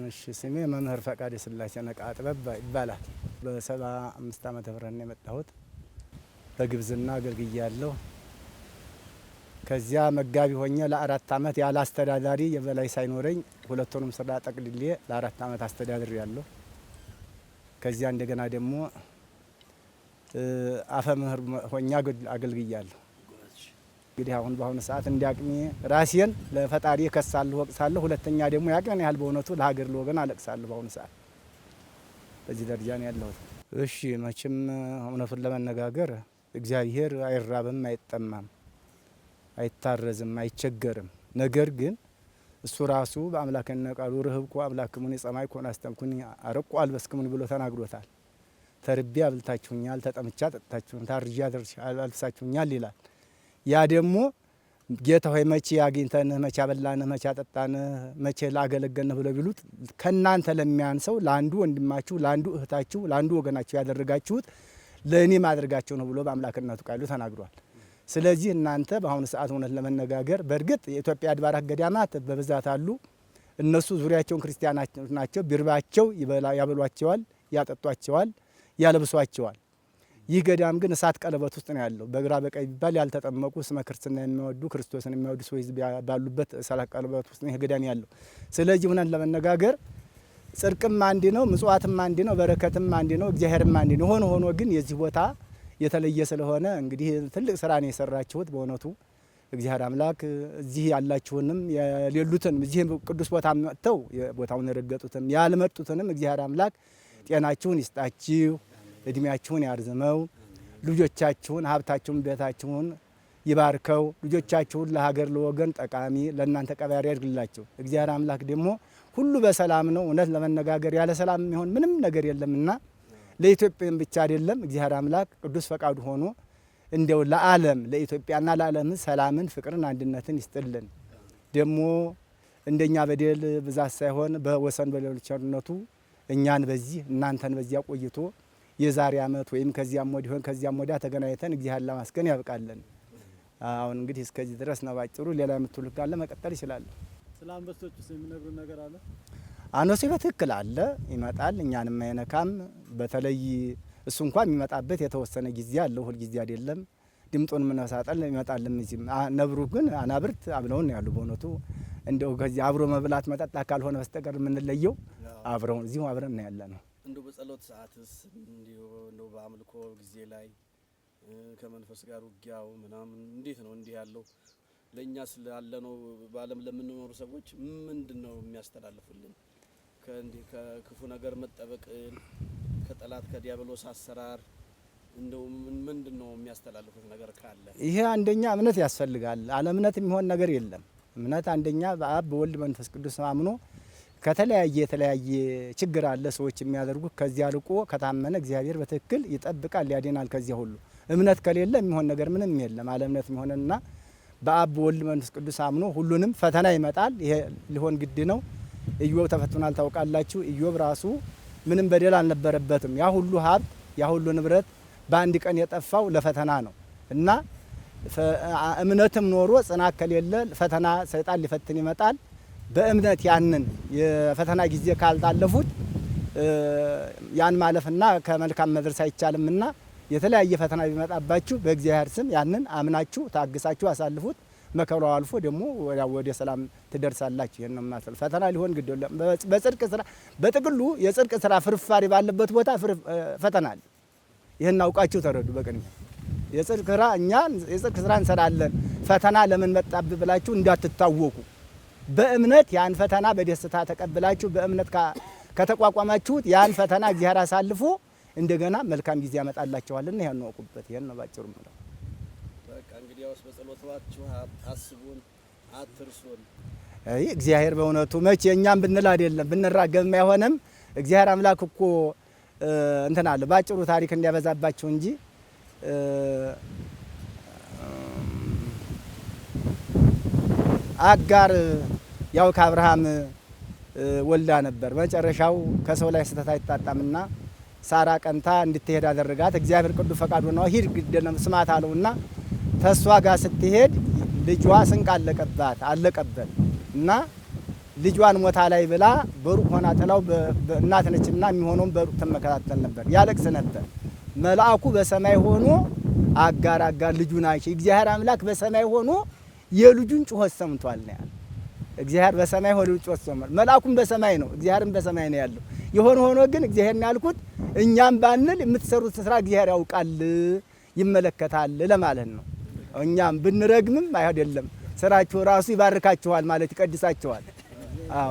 S9: እሺ ስሜ መምህር ፈቃደ ስላሴ ነቃ ጥበብ ይባላል። በ75 ዓመተ ምህረት ነው የመጣሁት። በግብዝና አገልግያለሁ። ከዚያ መጋቢ ሆኜ ለ4 ዓመት ያለ አስተዳዳሪ የበላይ ሳይኖረኝ ሁለቱንም ስራ ጠቅልሌ ለ4 ዓመት አስተዳድሬ ያለሁ። ከዚያ እንደገና ደግሞ አፈ ምህር ሆኜ አገልግያለሁ። እንግዲህ አሁን በአሁኑ ሰዓት እንዲያቅሜ ራሴን ለፈጣሪ ከሳለሁ ወቅሳለሁ። ሁለተኛ ደግሞ ያቅሜን ያህል በእውነቱ ለሀገር ለወገን አለቅሳለሁ። በአሁኑ ሰዓት በዚህ ደረጃ ነው ያለሁት። እሺ መቼም እውነቱን ለመነጋገር እግዚአብሔር አይራብም፣ አይጠማም፣ አይታረዝም፣ አይቸገርም። ነገር ግን እሱ ራሱ በአምላክነ ቃሉ ርህብኩ አምላክሙኒ ጸማይኩ አስተምኩኒ አረቁ አልበስክሙኒ ብሎ ተናግሮታል። ተርቤ አብልታችሁኛል፣ ተጠምቻ ጠጥታችሁኛል፣ ታርዤ አልብሳችሁኛል ይላል። ያ ደግሞ ጌታ ሆይ መቼ አግኝተንህ፣ መቼ አበላንህ፣ መቼ አጠጣንህ፣ መቼ ላገለገልንህ ብለው ቢሉት ከእናንተ ለሚያንሰው ለአንዱ ወንድማችሁ፣ ለአንዱ እህታችሁ፣ ለአንዱ ወገናችሁ ያደረጋችሁት ለእኔ ማድረጋቸው ነው ብሎ በአምላክነቱ ቃሉ ተናግሯል። ስለዚህ እናንተ በአሁኑ ሰዓት እውነት ለመነጋገር በእርግጥ የኢትዮጵያ አድባራት ገዳማት በብዛት አሉ። እነሱ ዙሪያቸውን ክርስቲያኖች ናቸው። ቢርባቸው ያበሏቸዋል፣ ያጠጧቸዋል፣ ያለብሷቸዋል። ይህ ገዳም ግን እሳት ቀለበት ውስጥ ነው ያለው። በግራ በቀኝ ቢባል ያልተጠመቁ ስመ ክርስትና የሚወዱ ክርስቶስን የሚወዱ ሰዎች ባሉበት እሳት ቀለበት ውስጥ ነው ይህ ገዳም ያለው። ስለዚህ እውነት ለመነጋገር ጽድቅም አንድ ነው፣ ምጽዋትም አንድ ነው፣ በረከትም አንድ ነው፣ እግዚአብሔርም አንድ ነው። ሆኖ ግን የዚህ ቦታ የተለየ ስለሆነ እንግዲህ ትልቅ ስራ ነው የሰራችሁት። በእውነቱ እግዚአብሔር አምላክ እዚህ ያላችሁንም የሌሉትን እዚህ ቅዱስ ቦታ መጥተው ቦታውን የረገጡትም ያልመጡትንም እግዚአብሔር አምላክ ጤናችሁን ይስጣችሁ፣ እድሜያችሁን ያርዝመው፣ ልጆቻችሁን፣ ሀብታችሁን፣ ቤታችሁን ይባርከው። ልጆቻችሁን ለሀገር ለወገን ጠቃሚ ለእናንተ ቀባሪ ያድርግላችሁ። እግዚአብሔር አምላክ ደግሞ ሁሉ በሰላም ነው። እውነት ለመነጋገር ያለ ሰላም የሚሆን ምንም ነገር የለምና ለኢትዮጵያም ብቻ አይደለም እግዚአብሔር አምላክ ቅዱስ ፈቃዱ ሆኖ እንደው ለዓለም ለኢትዮጵያና ለዓለም ሰላምን፣ ፍቅርን፣ አንድነትን ይስጥልን። ደግሞ እንደኛ በደል ብዛት ሳይሆን በወሰን በሌሎች ቸርነቱ እኛን በዚህ እናንተን በዚያ ቆይቶ የዛሬ ዓመት ወይም ከዚያም ወዲህ ሆን ከዚያም ወዲያ ተገናኝተን እግዚአብሔር ለማስገን ያብቃለን። አሁን እንግዲህ እስከዚህ ድረስ ነው ባጭሩ። ሌላ የምትሉት ካለ መቀጠል ይችላል።
S1: ስለ አንበሶች የሚነግሩን ነገር አለ?
S9: አንበሶ በትክክል አለ፣ ይመጣል፣ እኛንም አይነካም። በተለይ እሱ እንኳን የሚመጣበት የተወሰነ ጊዜ አለው፣ ሁል ጊዜ አይደለም። ድምጡን ምንሳጠል ይመጣልም። እዚህም ነብሩ ግን አናብርት አብለውን ያሉ በእውነቱ እንደው ከዚህ አብሮ መብላት መጠጣት ካልሆነ በስተቀር የምንለየው አብረውን እዚሁ አብረን ነው ያለ ነው።
S10: እንደው በጸሎት ሰዓትስ እንደው በአምልኮ ጊዜ ላይ ከመንፈስ ጋር ውጊያው ምናምን እንዴት ነው? እንዲህ ያለው ለእኛ ስላለ ነው በዓለም ለምንኖሩ ሰዎች ምንድን ነው የሚያስተላልፉልን? ከእንዲህ ከክፉ ነገር መጠበቅን ከጠላት ከዲያብሎስ አሰራር እንደው ምንድን ነው የሚያስተላልፉት ነገር ካለ?
S9: ይሄ አንደኛ እምነት ያስፈልጋል። አለ እምነት የሚሆን ነገር የለም። እምነት አንደኛ በአብ በወልድ መንፈስ ቅዱስ አምኖ የተለያየ ችግር አለ ሰዎች የሚያደርጉት ከዚያ ልቆ ከታመነ እግዚአብሔር በትክክል ይጠብቃል፣ ያድናል ከዚያ ሁሉ። እምነት ከሌለ የሚሆን ነገር ምንም የለም። አለ እምነት የሚሆንና በአብ በወልድ መንፈስ ቅዱስ አምኖ ሁሉንም ፈተና ይመጣል። ይሄ ሊሆን ግድ ነው። ኢዮብ ተፈትኗል ታውቃላችሁ። ኢዮብ ራሱ ምንም በደል አልነበረበትም። ያ ሁሉ ሀብት ያ ሁሉ ንብረት በአንድ ቀን የጠፋው ለፈተና ነው እና እምነትም ኖሮ ጽናት ከሌለ ፈተና ሰይጣን ሊፈትን ይመጣል። በእምነት ያንን የፈተና ጊዜ ካልታለፉት ያን ማለፍና ከመልካም መድረስ አይቻልምና የተለያየ ፈተና ቢመጣባችሁ በእግዚአብሔር ስም ያንን አምናችሁ ታግሳችሁ አሳልፉት። መከራው አልፎ ደግሞ ወደ ሰላም ትደርሳላችሁ። ይሄን ነው ማለት ፈተና ሊሆን ግድ የለም። በጽድቅ ስራ በጥቅሉ የጽድቅ ስራ ፍርፋሪ ባለበት ቦታ ፈተና አለ። ይሄን አውቃችሁ ተረዱ። በቅድሚያ የጽድቅ ስራ እኛ የጽድቅ ስራ እንሰራለን፣ ፈተና ለምን መጣብ ብላችሁ እንዳትታወቁ። በእምነት ያን ፈተና በደስታ ተቀብላችሁ በእምነት ከተቋቋማችሁት ያን ፈተና እግዚአብሔር አሳልፎ እንደገና መልካም ጊዜ ያመጣላችኋልና ይሄን ነው ወቁበት። ይሄን ነው ባጭሩ ማለት።
S10: በቃ እንግዲህ ያውስ በጸሎታችሁ አስቡን፣ አትርሱን።
S9: እግዚአብሔር በእውነቱ መቼ እኛም ብንል አይደለም ብንራገም አይሆንም። እግዚአብሔር አምላክ እኮ እንትን አለ ባጭሩ ታሪክ እንዲያበዛባችሁ እንጂ አጋር ያው ከአብርሃም ወልዳ ነበር። መጨረሻው ከሰው ላይ ስህተት አይታጣምና ሳራ ቀንታ እንድትሄድ አደረጋት። እግዚአብሔር ቅዱስ ፈቃዱ ነው። ሂድ ግደለም ስማት አለውና ተሷ ጋር ስትሄድ ልጇ ስንቅ አለቀበት እና ልጇን ሞታ ላይ ብላ በሩቅ ሆና ጥላው እናት ነችና የሚሆነውን በሩቅ ተመከታተል ነበር፣ ያለቅስ ነበር። መልአኩ በሰማይ ሆኖ አጋር ልጁን አይሽ እግዚአብሔር አምላክ በሰማይ ሆኖ የልጁን ጩኸት ሰምቷል ነው ያለው። እግዚአብሔር በሰማይ ሆኖ ጩኸት ሰምቷል። መልአኩም በሰማይ ነው፣ እግዚአብሔርም በሰማይ ነው ያለው። ሆኖ ግን እግዚአብሔርን ያልኩት እኛም ባንል የምትሰሩት ስራ እግዚአብሔር ያውቃል ይመለከታል ለማለት ነው። እኛም ብንረግምም አይደለም ስራችሁ ራሱ ይባርካችኋል ማለት ይቀድሳችኋል።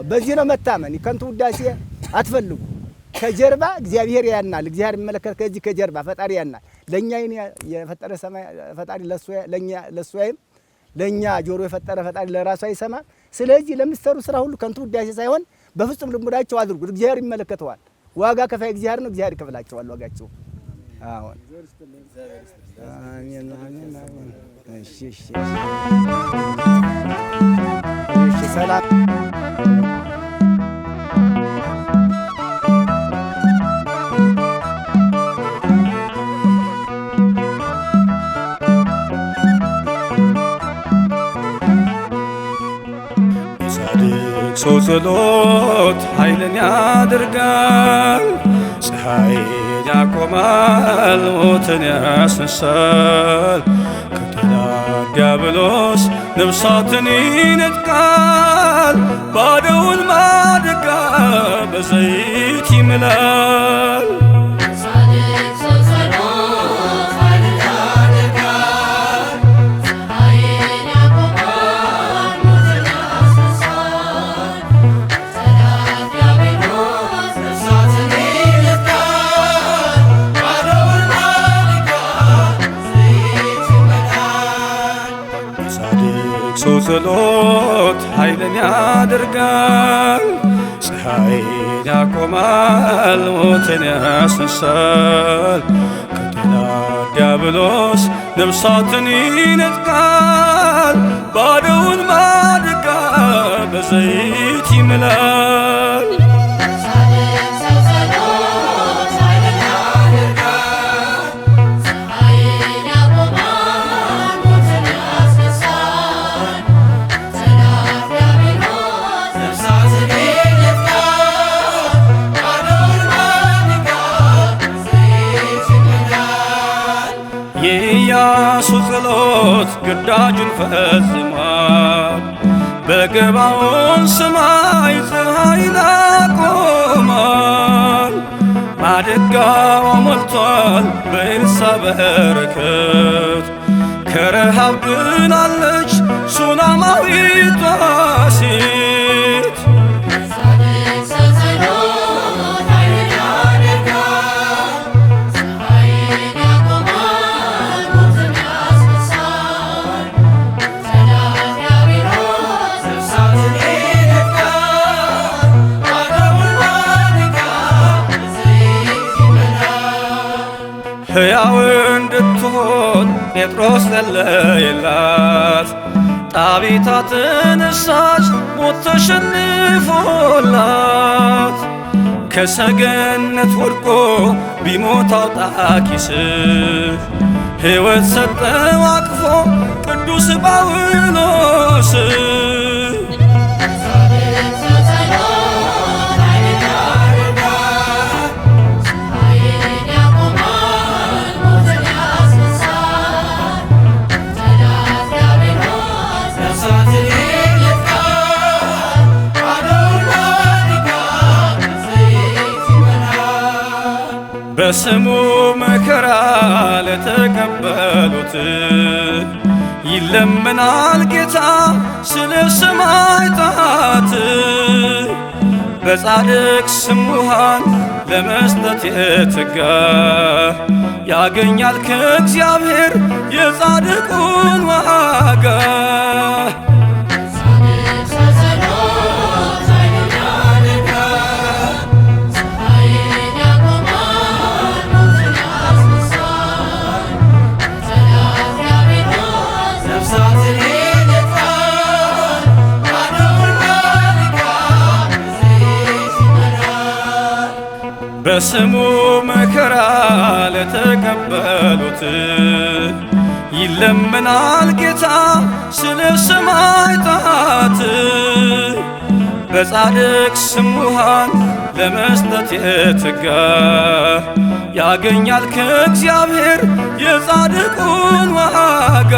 S9: በዚህ ነው መታመን። ከንቱ ውዳሴ አትፈልጉ። ከጀርባ እግዚአብሔር ያናል፣ እግዚአብሔር ይመለከት። ከዚህ ከጀርባ ፈጣሪ ያናል። ለኛ የፈጠረ ሰማይ ፈጣሪ ለሱ ያይም ለኛ ጆሮ የፈጠረ ፈጣሪ ለራሱ አይሰማ። ስለዚህ ለምትሰሩ ስራ ሁሉ ከንቱ ውዳሴ ሳይሆን በፍጹም ልሙዳችሁ አድርጉት። እግዚአብሔር ይመለከተዋል። ዋጋ ከፋይ እግዚአብሔር ነው። እግዚአብሔር ይከፍላችኋል ዋጋችሁ። አሁን አሜን አሜን አሜን። እሺ እሺ እሺ ሰላም
S11: ሰው ጸሎት ኃይልን ያደርጋል፣ ፀሐይን ያቆማል፣ ሞትን ያስነሳል። ከጠላት ዲያብሎስ ነፍሳትን ይነጥቃል፣ ባዶውን ማድጋ በዘይት ይምላል። ሰው ጸሎት ኃይልን ያደርጋል፣ ፀሐይን ያቆማል፣ ሞትን ያስነሳል። ከጠላት ዲያብሎስ ነፍሳትን ይነጥቃል፣ ባዶውን ማድጋ በዘይት ይምላል። የኢያሱ ጸሎት ግዳጁን ፈጽሟል፣ በገባዖን ሰማይ ፀሐይን አቆሟል። ማድጋው ሞልቷል በኤልሳዕ በረከት፣ ከረሃብ ድናለች ሱናማዊቷ ሴት። ሕያው እንድትሆን ጴጥሮስ ጸለየላት፣ ጣቢታ ተነሳች ሞት ተሸንፎላት። ከሰገነት ወድቆ ቢሞት አውጣኪስ ሕይወት ሰጠው አቅፎ ቅዱስ ጳውሎስ። በስሙ መከራ ለተቀበሉት ይለመናል ጌታ ስለ ሰማዕታት። በጻድቅ ስም ውሃን ለመስጠት የተጋ ያገኛል ከእግዚአብሔር የጻድቁን ዋጋ። በስሙ መከራ ለተቀበሉት ይለመናል ጌታ ስለ ሰማዕታት። በጻድቅ ስም ውሃን ለመስጠት የተጋ ያገኛል ከእግዚአብሔር የጻድቁን ዋጋ።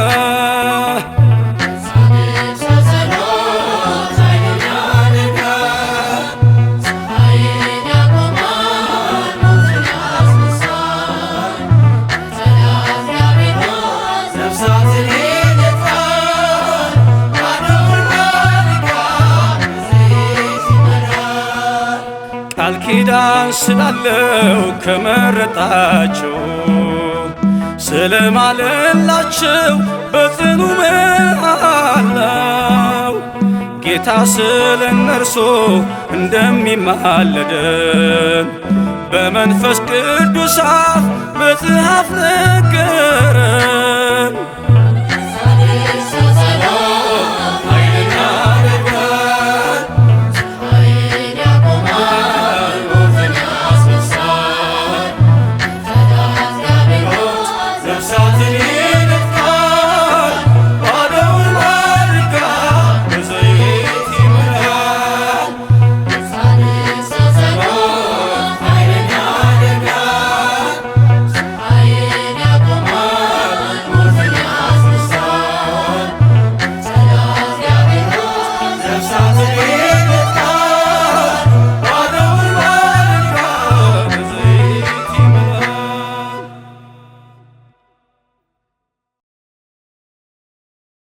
S11: ቃል ኪዳን ስላለው ከመረጣቸው ስለማለላቸው በጽኑ መሃላው ጌታ ስለ እነርሱ እንደሚማለደን በመንፈስ ቅዱስ አፍ መጽሐፍ